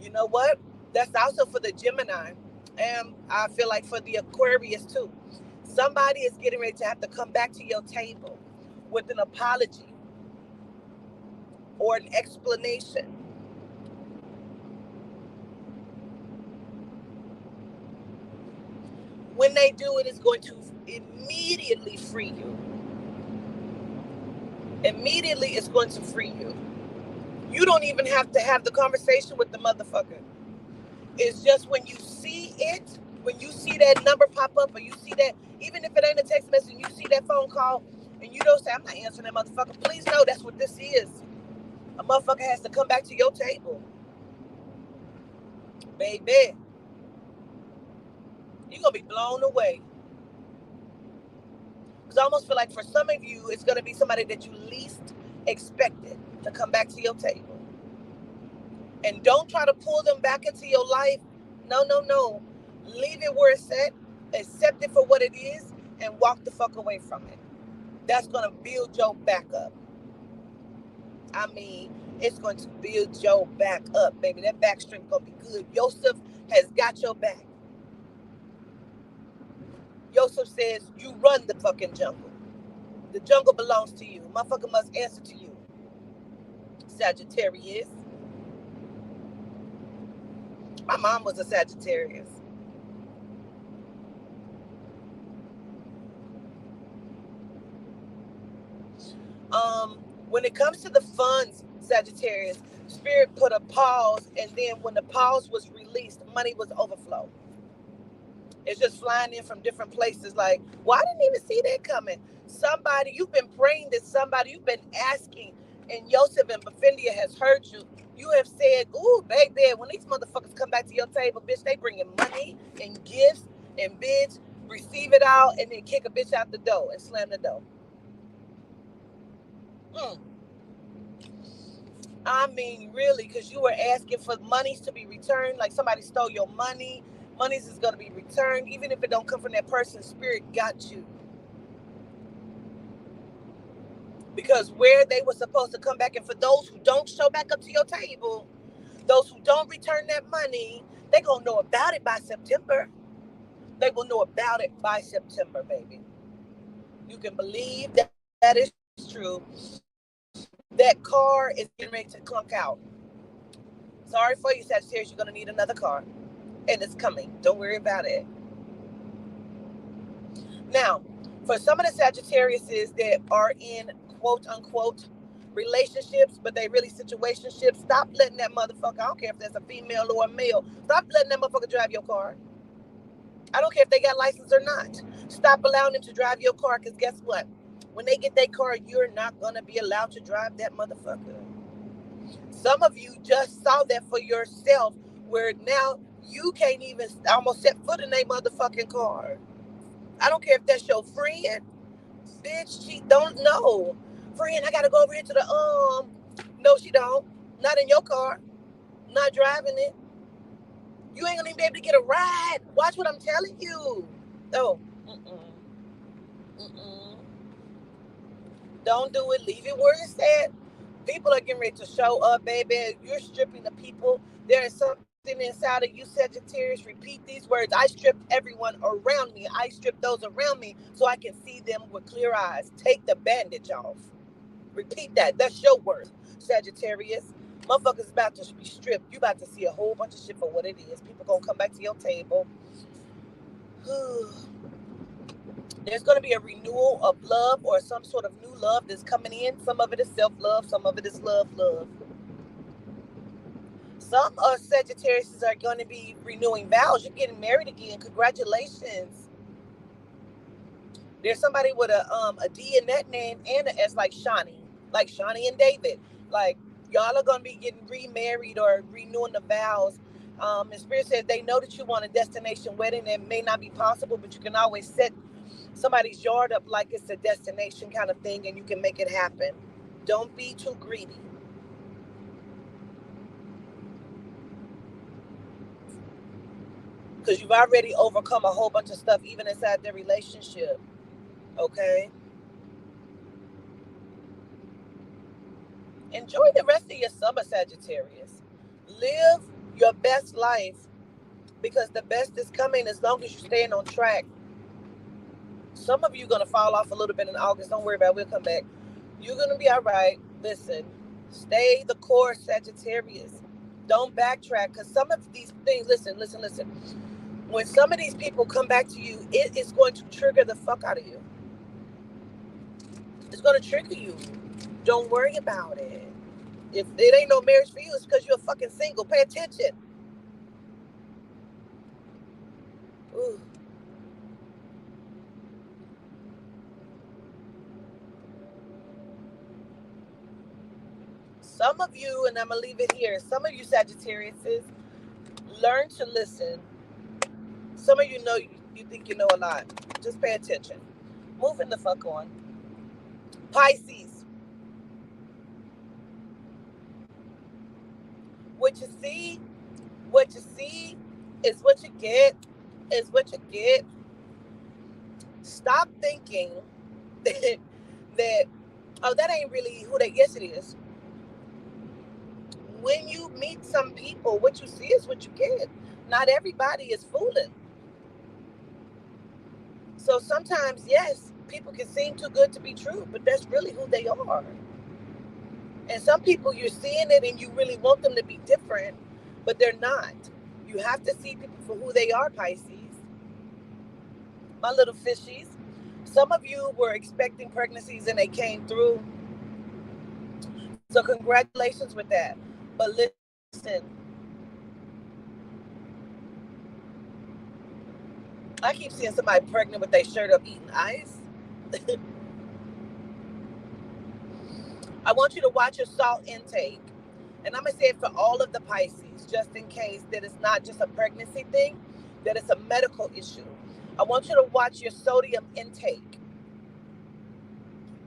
You know what? That's also for the Gemini. And I feel like for the Aquarius too. Somebody is getting ready to have to come back to your table with an apology or an explanation. When they do it, it's going to immediately free you. Immediately, it's going to free you. You don't even have to have the conversation with the motherfucker. It's just when you see it, when you see that number pop up, or you see that, even if it ain't a text message, and you see that phone call, and you don't say, I'm not answering that motherfucker. Please know that's what this is. A motherfucker has to come back to your table. Baby. You're going to be blown away. Because I almost feel like for some of you, it's going to be somebody that you least expected to come back to your table. And don't try to pull them back into your life. No, no, no. Leave it where it's at. Accept it for what it is and walk the fuck away from it. That's going to build your back up. I mean, it's going to build your back up, baby. That back strength going to be good. Yosef has got your back. Yosef says, you run the fucking jungle. The jungle belongs to you. Motherfucker must answer to you. Sagittarius. My mom was a Sagittarius. When it comes to the funds, Sagittarius, Spirit put a pause, and then when the pause was released, money was overflow. It's just flying in from different places. Like, well, I didn't even see that coming. Somebody, you've been praying that somebody, you've been asking, and Yosef and Bafindia has heard you. You have said, ooh, baby, when these motherfuckers come back to your table, bitch, they bringing money and gifts, and bitch, receive it all, and then kick a bitch out the door and slam the door. I mean, really, because you were asking for monies to be returned, like somebody stole your money. Monies is going to be returned, even if it don't come from that person. Spirit got you. Because where they were supposed to come back, and for those who don't show back up to your table, those who don't return that money, they're going to know about it by September. They will know about it by September, baby. You can believe that that is true. That car is getting ready to clunk out. Sorry for you, Sagittarius. You're going to need another car. And it's coming. Don't worry about it. Now, For some of the Sagittariuses that are in quote unquote relationships, but they really situationships, stop letting that motherfucker, I don't care if there's a female or a male, stop letting that motherfucker drive your car. I don't care if they got license or not. Stop allowing them to drive your car, because guess what? When they get their car, you're not going to be allowed to drive that motherfucker. Some of you just saw that for yourself, where now you can't even almost set foot in a motherfucking car. I don't care if that's your friend. Bitch, she don't know. Friend, I gotta go over here to the no, she don't. Not in your car. Not driving it. You ain't gonna even be able to get a ride. Watch what I'm telling you. Oh, don't do it. Leave it where it's at. People are getting ready to show up, baby. You're stripping the people. There is something inside of you, Sagittarius. Repeat these words. I stripped everyone around me. I stripped those around me so I can see them with clear eyes. Take the bandage off. Repeat that. That's your word, Sagittarius. Motherfuckers about to be stripped. You about to see a whole bunch of shit for what it is. People gonna come back to your table. There's going to be a renewal of love or some sort of new love that's coming in. Some of it is self-love. Some of it is love. Some Sagittarius are going to be renewing vows. You're getting married again. Congratulations. There's somebody with a D in that name and an S, like Shawnee and David. Like, y'all are going to be getting remarried or renewing the vows. And Spirit says they know that you want a destination wedding. It may not be possible, but you can always set somebody's yard up like it's a destination kind of thing, and you can make it happen. Don't be too greedy. Because you've already overcome a whole bunch of stuff, even inside the relationship. Okay? Enjoy the rest of your summer, Sagittarius. Live your best life, because the best is coming as long as you're staying on track. Some of you are going to fall off a little bit in August. Don't worry about it. We'll come back. You're going to be all right. Listen, stay the course, Sagittarius. Don't backtrack, because some of these things, listen. When some of these people come back to you, it is going to trigger the fuck out of you. It's going to trigger you. Don't worry about it. If it ain't no marriage for you, it's because you're fucking single. Pay attention. Ooh. Some of you, and I'm going to leave it here, some of you Sagittariuses, learn to listen. Some of you know, you think you know a lot. Just pay attention. Moving the fuck on. Pisces. What you see is what you get. Stop thinking that oh, that ain't really who they, yes it is. When you meet some people, what you see is what you get. Not everybody is fooling. So sometimes, yes, people can seem too good to be true, but that's really who they are. And some people, you're seeing it and you really want them to be different, but they're not. You have to see people for who they are, Pisces. My little fishies. Some of you were expecting pregnancies and they came through. So congratulations with that. But listen, I keep seeing somebody pregnant with their shirt up eating ice. I want you to watch your salt intake. And I'm going to say it for all of the Pisces, just in case that it's not just a pregnancy thing, that it's a medical issue. I want you to watch your sodium intake.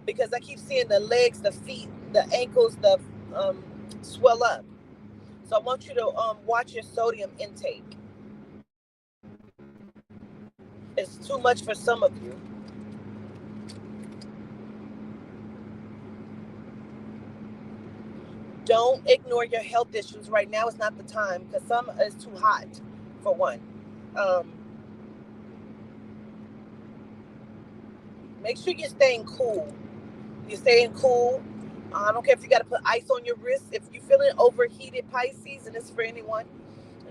Because I keep seeing the legs, the feet, the ankles, the swell up. So I want you to watch your sodium intake. It's too much for some of you. Don't ignore your health issues. Right now is not the time, because some is too hot, for one. Make sure you're staying cool. You're staying cool. I don't care if you got to put ice on your wrist. If you're feeling overheated, Pisces, and it's for anyone,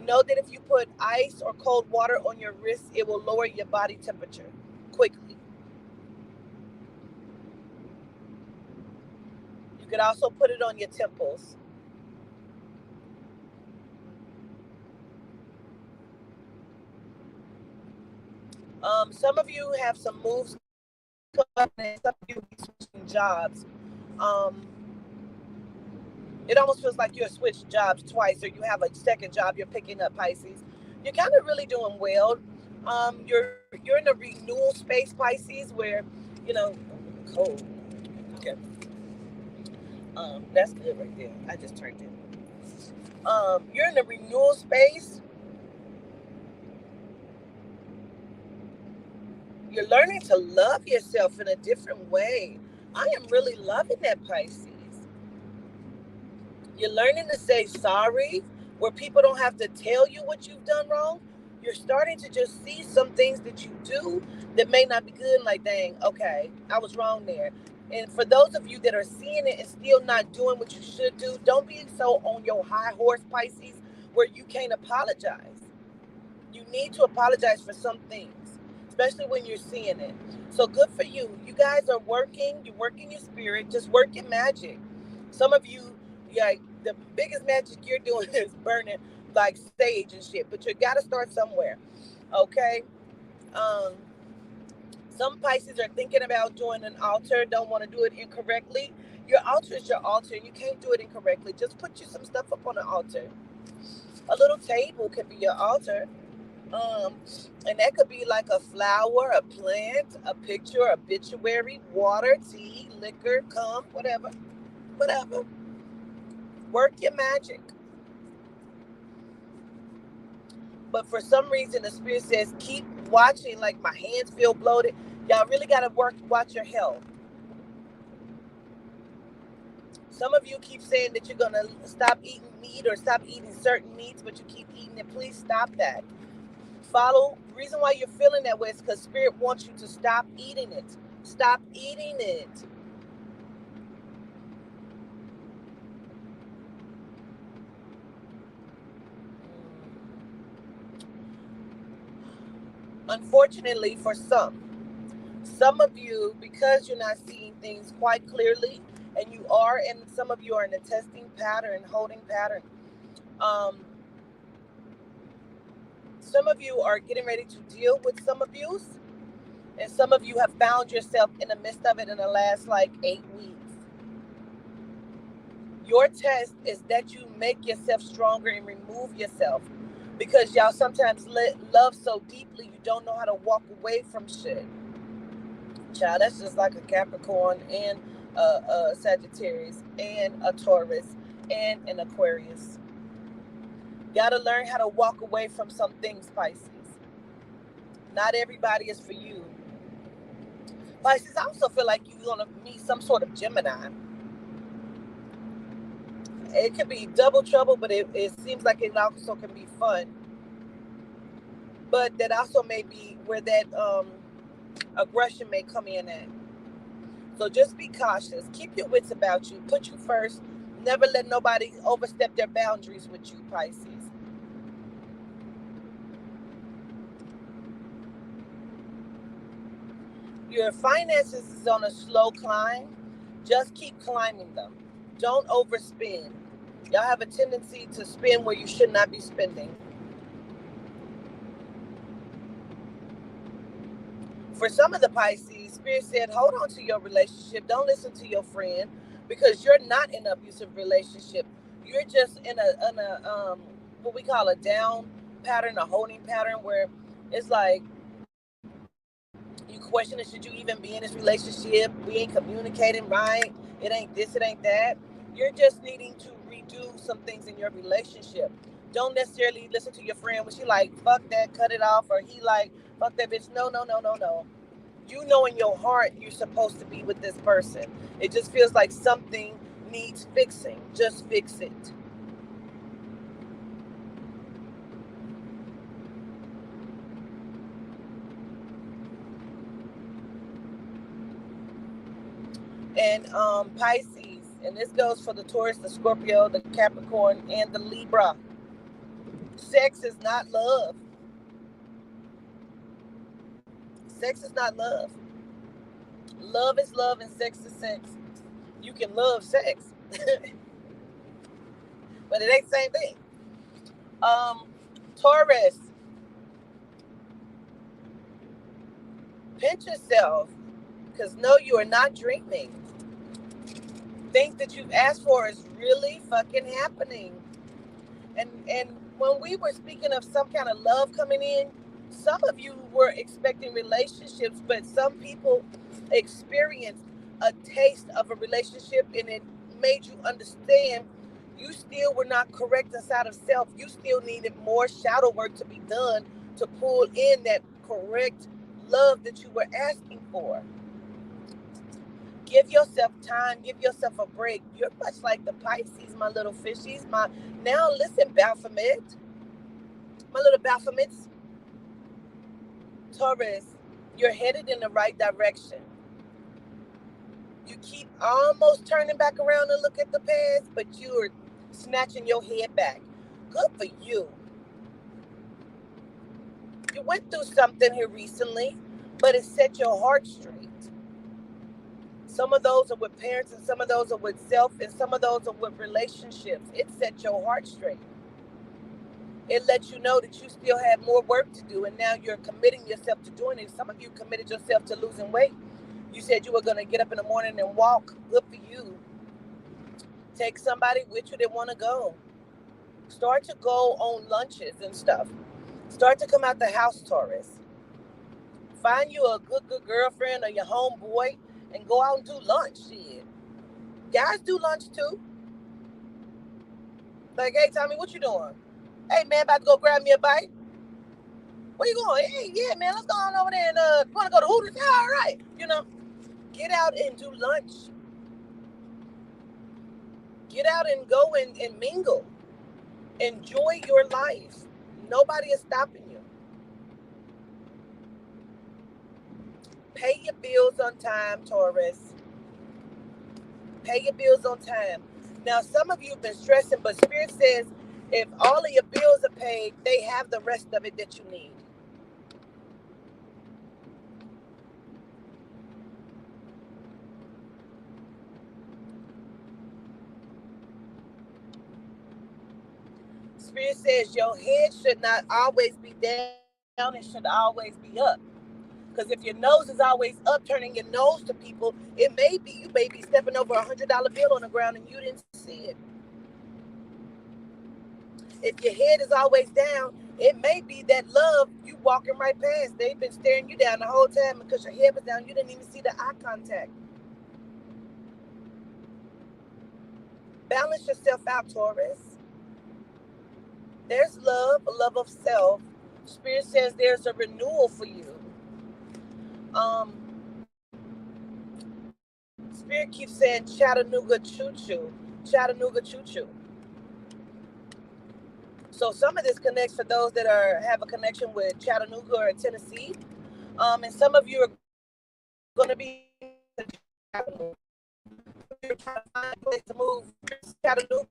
know that if you put ice or cold water on your wrist, it will lower your body temperature quickly. could also put it on your temples. Some of you have some moves coming, and some of you will be switching jobs. Um, it almost feels like you're switched jobs twice, or you have a second job you're picking up, Pisces. You're kind of really doing well. You're in a renewal space, Pisces, where you know, cold. Okay, that's good right there. I just turned it. You're in a renewal space. You're learning to love yourself in a different way. I am really loving that, Pisces. You're learning to say sorry where people don't have to tell you what you've done wrong. You're starting to just see some things that you do that may not be good. Like, dang, okay, I was wrong there. And for those of you that are seeing it and still not doing what you should do, don't be so on your high horse, Pisces, where you can't apologize. You need to apologize for some things, especially when you're seeing it. So good for you. You guys are working. You're working your spirit. Just work your magic. Some of you, yeah, the biggest magic you're doing is burning like sage and shit. But you got to start somewhere, okay? Um, some Pisces are thinking about doing an altar. Don't want to do it incorrectly. Your altar is your altar, and you can't do it incorrectly. Just put you some stuff up on the altar. A little table could be your altar. Um, and that could be like a flower, a plant, a picture, obituary, water, tea, liquor, cum, whatever, whatever. Work your magic. But for some reason, the spirit says keep watching. Like my hands feel bloated. Y'all really gotta watch your health. Some of you keep saying that you're gonna stop eating meat or stop eating certain meats, but you keep eating it. Please stop that. Follow. The reason why you're feeling that way is because spirit wants you to stop eating it. Stop eating it. Unfortunately for some of you, because you're not seeing things quite clearly, and some of you are in a testing pattern, holding pattern. Some of you are getting ready to deal with some abuse, and some of you have found yourself in the midst of it in the last like 8 weeks. Your test is that you make yourself stronger and remove yourself, because y'all sometimes love so deeply you don't know how to walk away from shit. Child, that's just like a Capricorn and a Sagittarius and a Taurus and an Aquarius. Gotta learn how to walk away from some things, Pisces. Not everybody is for you. Pisces, I also feel like you're gonna meet some sort of Gemini. It could be double trouble, but it seems like it also can be fun. But that also may be where that aggression may come in at. So just be cautious. Keep your wits about you. Put you first. Never let nobody overstep their boundaries with you, Pisces. Your finances is on a slow climb. Just keep climbing them. Don't overspend. Y'all have a tendency to spend where you should not be spending. For some of the Pisces, Spirit said, hold on to your relationship. Don't listen to your friend, because you're not in an abusive relationship. You're just in a what we call a down pattern, a holding pattern, where it's like you question it. Should you even be in this relationship? We ain't communicating right. It ain't this, it ain't that. You're just needing to redo some things in your relationship. Don't necessarily listen to your friend when she like, fuck that, cut it off, or he like, fuck that bitch. No, no, no, no, no. You know in your heart you're supposed to be with this person. It just feels like something needs fixing. Just fix it. And Pisces, and this goes for the Taurus, the Scorpio, the Capricorn, and the Libra. Sex is not love. Sex is not love. Love is love and sex is sex. You can love sex, but it ain't the same thing. Taurus, pinch yourself, because no, you are not dreaming. Things that you've asked for is really fucking happening. And when we were speaking of some kind of love coming in, some of you were expecting relationships, but some people experienced a taste of a relationship, and it made you understand you still were not correct inside of self. You still needed more shadow work to be done to pull in that correct love that you were asking for. Give yourself time. Give yourself a break. You're much like the Pisces, my little fishies. Now listen, Baphomet. My little Baphomets. Taurus, you're headed in the right direction. You keep almost turning back around to look at the past, but you're snatching your head back. Good for you. You went through something here recently, but it set your heart straight. Some of those are with parents, and some of those are with self, and some of those are with relationships. It set your heart straight. It lets you know that you still have more work to do, and now you're committing yourself to doing it. Some of you committed yourself to losing weight. You said you were going to get up in the morning and walk. Good for you. Take somebody with you that want to go. Start to go on lunches and stuff. Start to come out the house, Taurus. Find you a good girlfriend or your homeboy and go out and do lunch. Shit. Guys do lunch too. Like, hey, Tommy, what you doing? Hey, man, about to go grab me a bite. Where you going? Hey, yeah, man, let's go on over there and want to go to Hooters? Yeah, all right. Get out and do lunch. Get out and go and mingle. Enjoy your life. Nobody is stopping you. Pay your bills on time, Taurus. Pay your bills on time. Now, some of you have been stressing, but Spirit says if all of your bills are paid, they have the rest of it that you need. Spirit says your head should not always be down, it should always be up. Because if your nose is always up, turning your nose to people, you may be stepping over $100 bill on the ground and you didn't see it. If your head is always down, it may be that love you walking right past. They've been staring you down the whole time because your head was down. You didn't even see the eye contact. Balance yourself out, Taurus. There's love, a love of self. Spirit says there's a renewal for you. Spirit keeps saying Chattanooga choo-choo. Chattanooga choo-choo. So some of this connects for those that have a connection with Chattanooga or Tennessee. And some of you are going to be Chattanooga. You're trying to find a place to move to Chattanooga.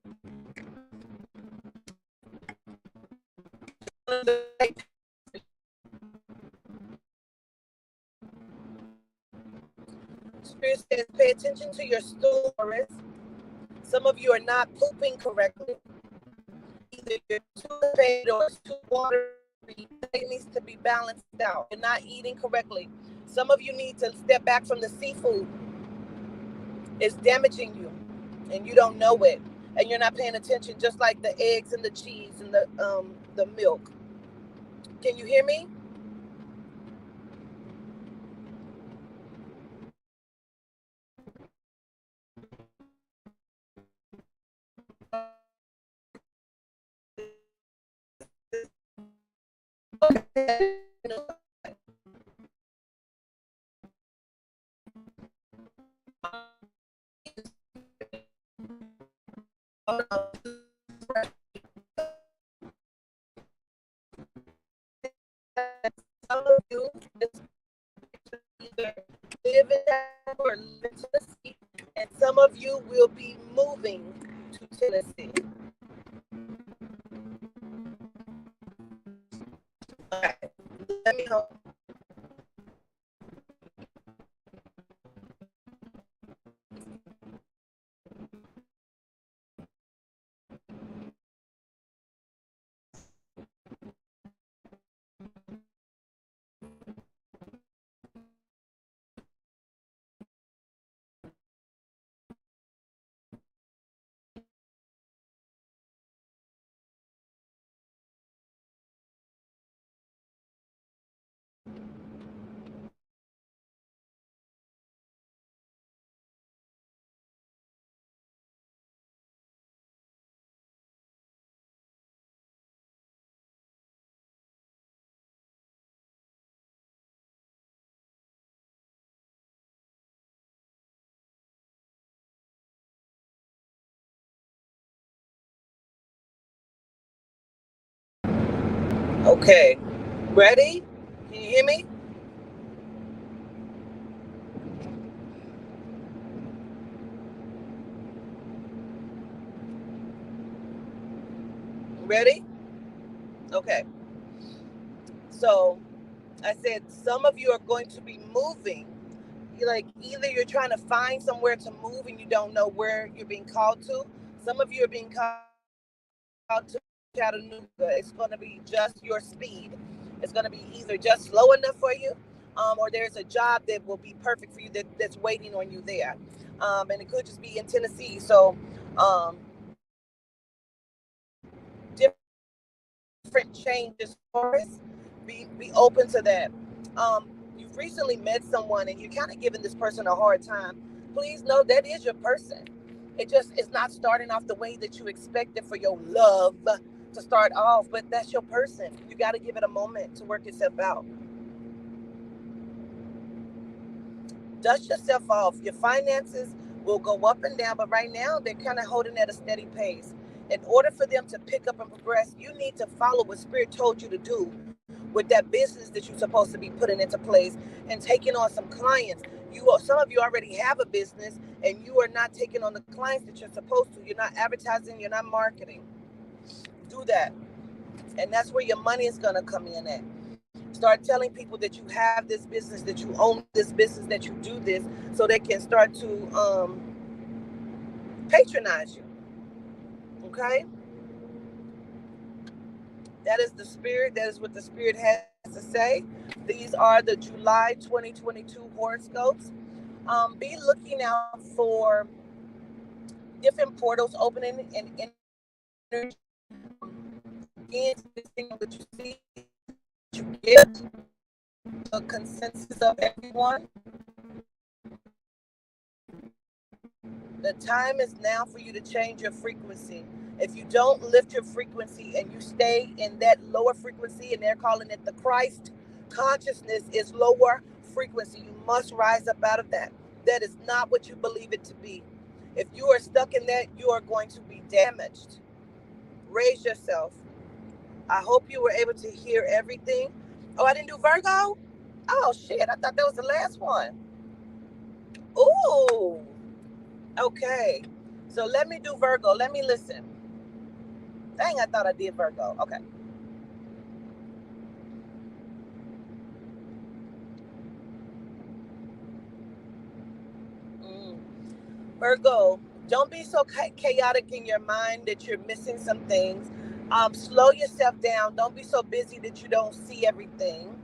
Spirit says pay attention to your stores. Some of you are not pooping correctly. Either you're too fed or too watery. It needs to be balanced out. You're not eating correctly. Some of you need to step back from the seafood. It's damaging you, and you don't know it, and you're not paying attention. Just like the eggs and the cheese and the milk. Can you hear me? Some of you either live in or live in Tennessee, and some of you will be moving to Tennessee. All right. Let me hold. Okay. Ready? Can you hear me? Ready? Okay. So I said some of you are going to be moving. Like either you're trying to find somewhere to move and you don't know where you're being called to. Some of you are being called to Chattanooga. It's going to be just your speed. It's going to be either just slow enough for you, or there's a job that will be perfect for you that's waiting on you there. And it could just be in Tennessee. So different changes, Taurus. Be open to that. You've recently met someone and you're kind of giving this person a hard time. Please know that is your person. It just is not starting off the way that you expected for your love to start off, but that's your person. You got to give it a moment to work yourself out. Dust yourself off. Your finances will go up and down, but right now they're kind of holding at a steady pace. In order for them to pick up and progress, you need to follow what Spirit told you to do with that business that you're supposed to be putting into place and taking on some clients. Some of you already have a business and you are not taking on the clients that you're supposed to. You're not advertising, you're not marketing. Do that. And that's where your money is going to come in at. Start telling people that you have this business, that you own this business, that you do this, so they can start to patronize you. Okay? That is the spirit. That is what the spirit has to say. These are the July 2022 horoscopes. Be looking out for different portals opening and energy. Again, everything that you see, that you get, the consensus of everyone. The time is now for you to change your frequency. If you don't lift your frequency and you stay in that lower frequency, and they're calling it the Christ consciousness, is lower frequency. You must rise up out of that. That is not what you believe it to be. If you are stuck in that, you are going to be damaged. Raise yourself. I hope you were able to hear everything. Oh, I didn't do Virgo? Oh, shit. I thought that was the last one. Ooh. Okay. So let me do Virgo. Let me listen. Dang, I thought I did Virgo. Okay. Mm. Virgo, don't be so chaotic in your mind that you're missing some things. Slow yourself down. Don't be so busy that you don't see everything.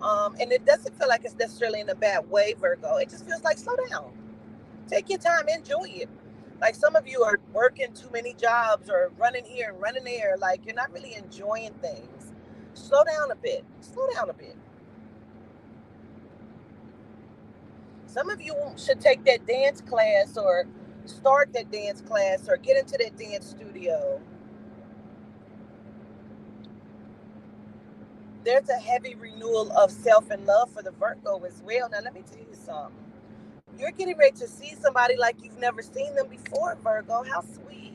And it doesn't feel like it's necessarily in a bad way, Virgo. It just feels like slow down. Take your time, enjoy it. Like some of you are working too many jobs or running here and running there. Like you're not really enjoying things. Slow down a bit. Slow down a bit. Some of you should take that dance class or start that dance class or get into that dance studio. There's a heavy renewal of self and love for the Virgo as well. Now, let me tell you something. You're getting ready to see somebody like you've never seen them before, Virgo. How sweet.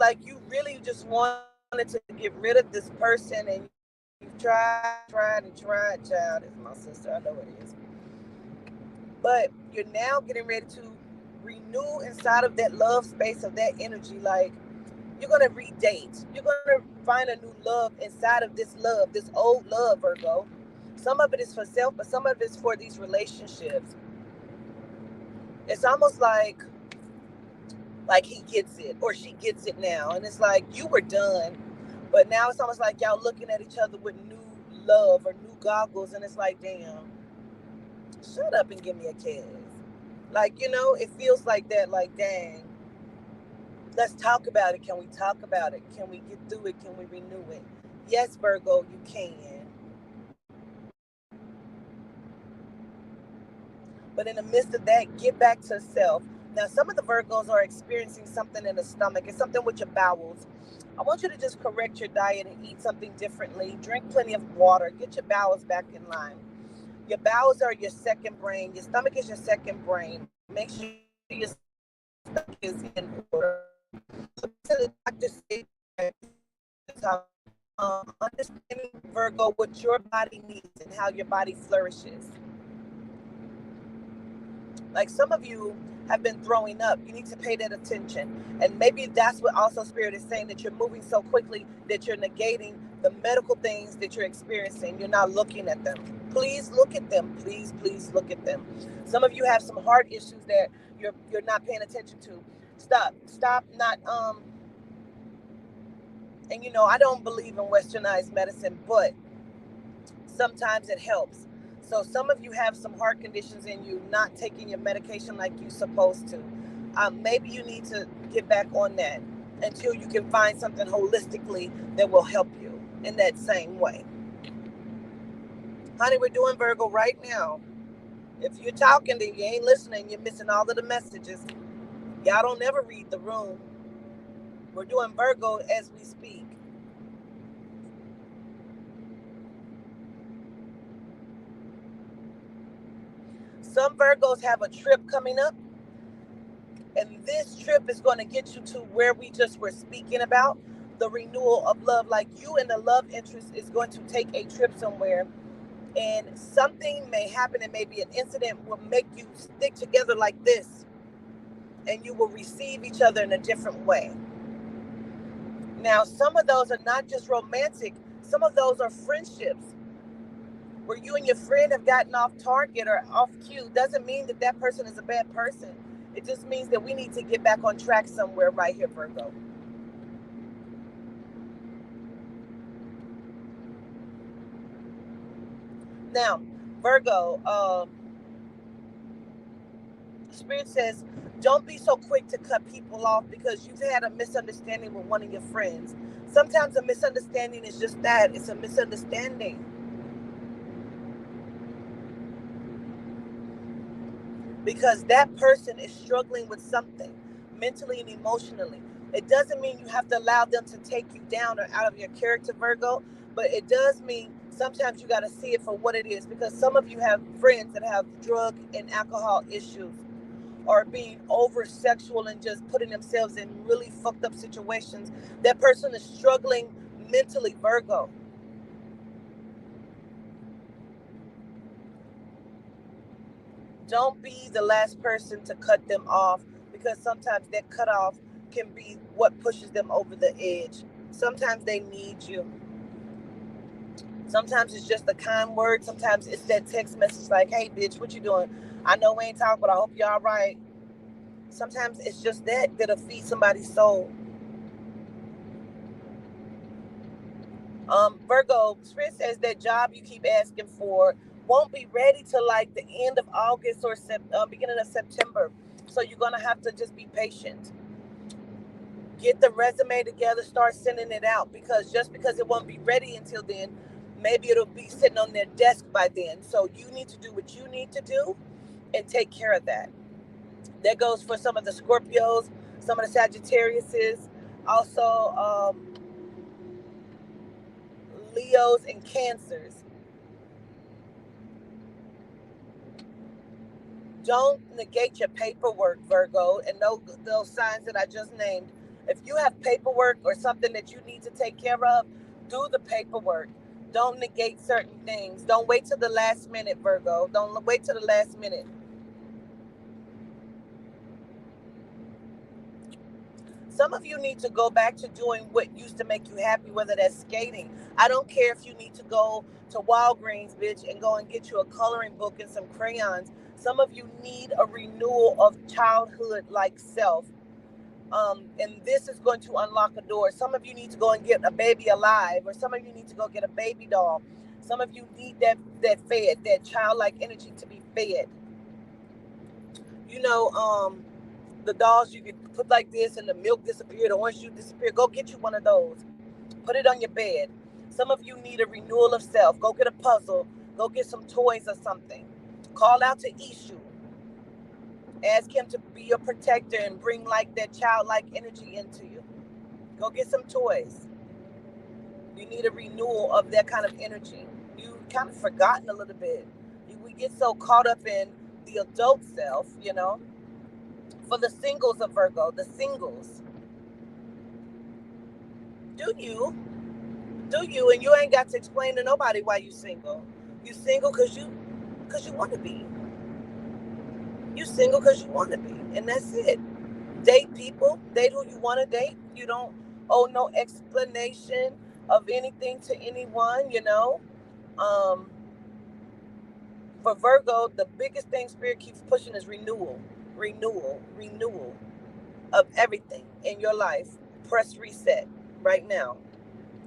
Like you really just wanted to get rid of this person and you've tried, child. It's my sister. I know it is. But you're now getting ready to renew inside of that love space of that energy. Like you're gonna redate. You're gonna find a new love inside of this old love, Virgo. Some of it is for self, but some of it is for these relationships. It's almost like he gets it or she gets it now, and it's like you were done, but now it's almost like y'all looking at each other with new love or new goggles, and it's like, damn, shut up and give me a kiss. Like, it feels like that. Like, dang, let's talk about it. Can we talk about it? Can we get through it? Can we renew it? Yes, Virgo, you can. But in the midst of that, get back to self. Now, some of the Virgos are experiencing something in the stomach. It's something with your bowels. I want you to just correct your diet and eat something differently. Drink plenty of water. Get your bowels back in line. Your bowels are your second brain. Your stomach is your second brain. Make sure your stomach is in order. So to the doctor say, understanding Virgo what your body needs and how your body flourishes. Like some of you have been throwing up. You need to pay that attention. And maybe that's what also Spirit is saying, that you're moving so quickly that you're negating the medical things that you're experiencing. You're not looking at them. Please look at them. Please look at them. Some of you have some heart issues that you're not paying attention to. Stop not and you know, I don't believe in westernized medicine, but sometimes it helps. So some of you have some heart conditions and you not taking your medication like you're supposed to. Maybe you need to get back on that until you can find something holistically that will help you in that same way. Honey, we're doing Virgo right now. If you're talking, then you ain't listening. You're missing all of the messages. Y'all don't never read the room. We're doing Virgo as we speak. Some Virgos have a trip coming up, and this trip is going to get you to where we just were speaking about, the renewal of love. Like you and the love interest is going to take a trip somewhere, and something may happen, and maybe an incident will make you stick together like this, and you will receive each other in a different way. Now, some of those are not just romantic, some of those are friendships where you and your friend have gotten off target or off cue. Doesn't mean that that person is a bad person. It just means that we need to get back on track somewhere right here, Virgo. Now, Virgo, Spirit says, don't be so quick to cut people off because you've had a misunderstanding with one of your friends. Sometimes a misunderstanding is just that. It's a misunderstanding. Because that person is struggling with something mentally and emotionally. It doesn't mean you have to allow them to take you down or out of your character, Virgo, but it does mean sometimes you got to see it for what it is, because some of you have friends that have drug and alcohol issues or being over sexual and just putting themselves in really fucked up situations. That person is struggling mentally, Virgo. Don't be the last person to cut them off, because sometimes that cutoff can be what pushes them over the edge. Sometimes they need you. Sometimes it's just a kind word. Sometimes it's that text message like, hey, bitch, what you doing? I know we ain't talking, but I hope you're all right. Sometimes it's just that'll feed somebody's soul. Virgo, Spirit says that job you keep asking for won't be ready till like the end of August or beginning of September. So you're going to have to just be patient. Get the resume together, start sending it out, because just because it won't be ready until then, maybe it'll be sitting on their desk by then. So you need to do what you need to do and take care of that. That goes for some of the Scorpios, some of the Sagittariuses, also Leos and Cancers. Don't negate your paperwork, Virgo, and those signs that I just named. If you have paperwork or something that you need to take care of, do the paperwork. Don't negate certain things. Don't wait till the last minute, Virgo. Don't wait till the last minute. Some of you need to go back to doing what used to make you happy, whether that's skating. I don't care if you need to go to Walgreens, bitch, and go and get you a coloring book and some crayons. Some of you need a renewal of childhood-like self. And this is going to unlock a door. Some of you need to go and get a baby alive, or some of you need to go get a baby doll. Some of you need that fed, that childlike energy to be fed. You know, the dolls you could put like this and the milk disappeared, the orange juice disappeared. Go get you one of those. Put it on your bed. Some of you need a renewal of self. Go get a puzzle. Go get some toys or something. Call out to Ishu. Ask him to be your protector and bring like that childlike energy into you. Go get some toys. You need a renewal of that kind of energy. You kind of forgotten a little bit. We get so caught up in the adult self, you know. For the singles of Virgo, the singles, do you, and you ain't got to explain to nobody why you single. You single because you want to be. You single because you want to be, and that's it. Date people, date who you want to date. You don't owe no explanation of anything to anyone, you know. Um, for Virgo, the biggest thing Spirit keeps pushing is renewal, renewal of everything in your life. Press reset right now.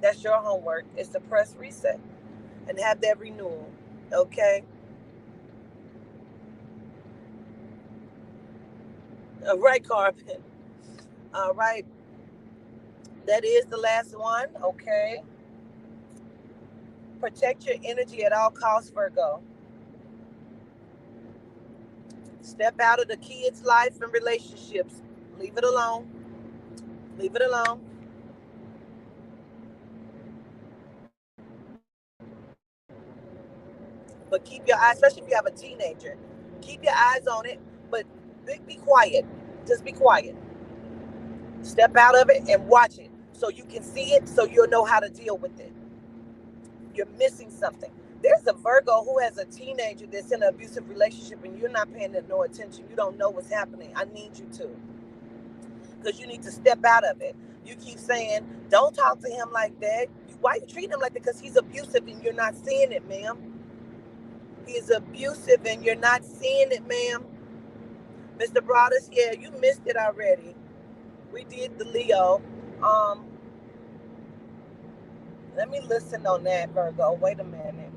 That's your homework, is to press reset and have that renewal, okay? All right, Carpet. All right. That is the last one, okay? Protect your energy at all costs, Virgo. Step out of the kids' life and relationships. Leave it alone. Leave it alone. But keep your eyes, especially if you have a teenager, keep your eyes on it, but be quiet. Just be quiet. Step out of it and watch it so you can see it, so you'll know how to deal with it. You're missing something. There's a Virgo who has a teenager that's in an abusive relationship and you're not paying it no attention. You don't know what's happening. I need you to, because you need to step out of it. You keep saying, don't talk to him like that. Why you treat him like that? Because he's abusive and you're not seeing it, ma'am. He's abusive and you're not seeing it, ma'am. Mr. Broadus, yeah, you missed it already. We did the Leo. Let me listen on that, Virgo. Wait a minute.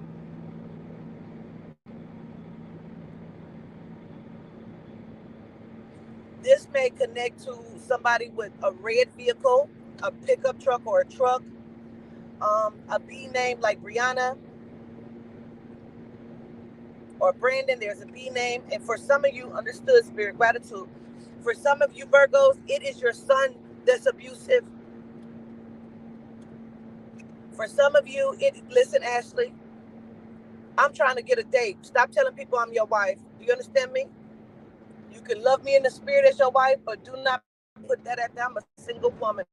This may connect to somebody with a red vehicle, a pickup truck or a truck, a B name like Brianna or Brandon. There's a B name. And for some of you, understood, Spirit, gratitude. For some of you Virgos, it is your son that's abusive. For some of you, listen, Ashley, I'm trying to get a date. Stop telling people I'm your wife. Do you understand me? You can love me in the spirit as your wife, but do not put that at them. I'm a single woman.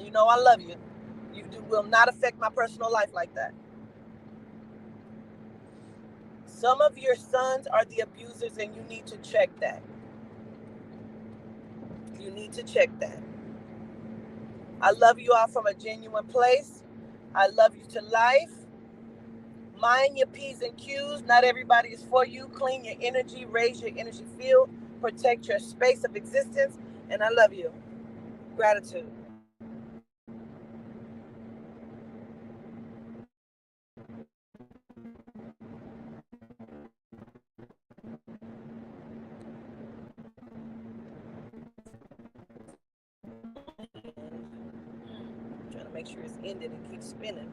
You know I love you. Will not affect my personal life like that. Some of your sons are the abusers, and you need to check that. You need to check that. I love you all from a genuine place. I love you to life. Mind your P's and Q's. Not everybody is for you. Clean your energy. Raise your energy field. Protect your space of existence. And I love you. Gratitude. Trying to make sure it's ended and keep spinning.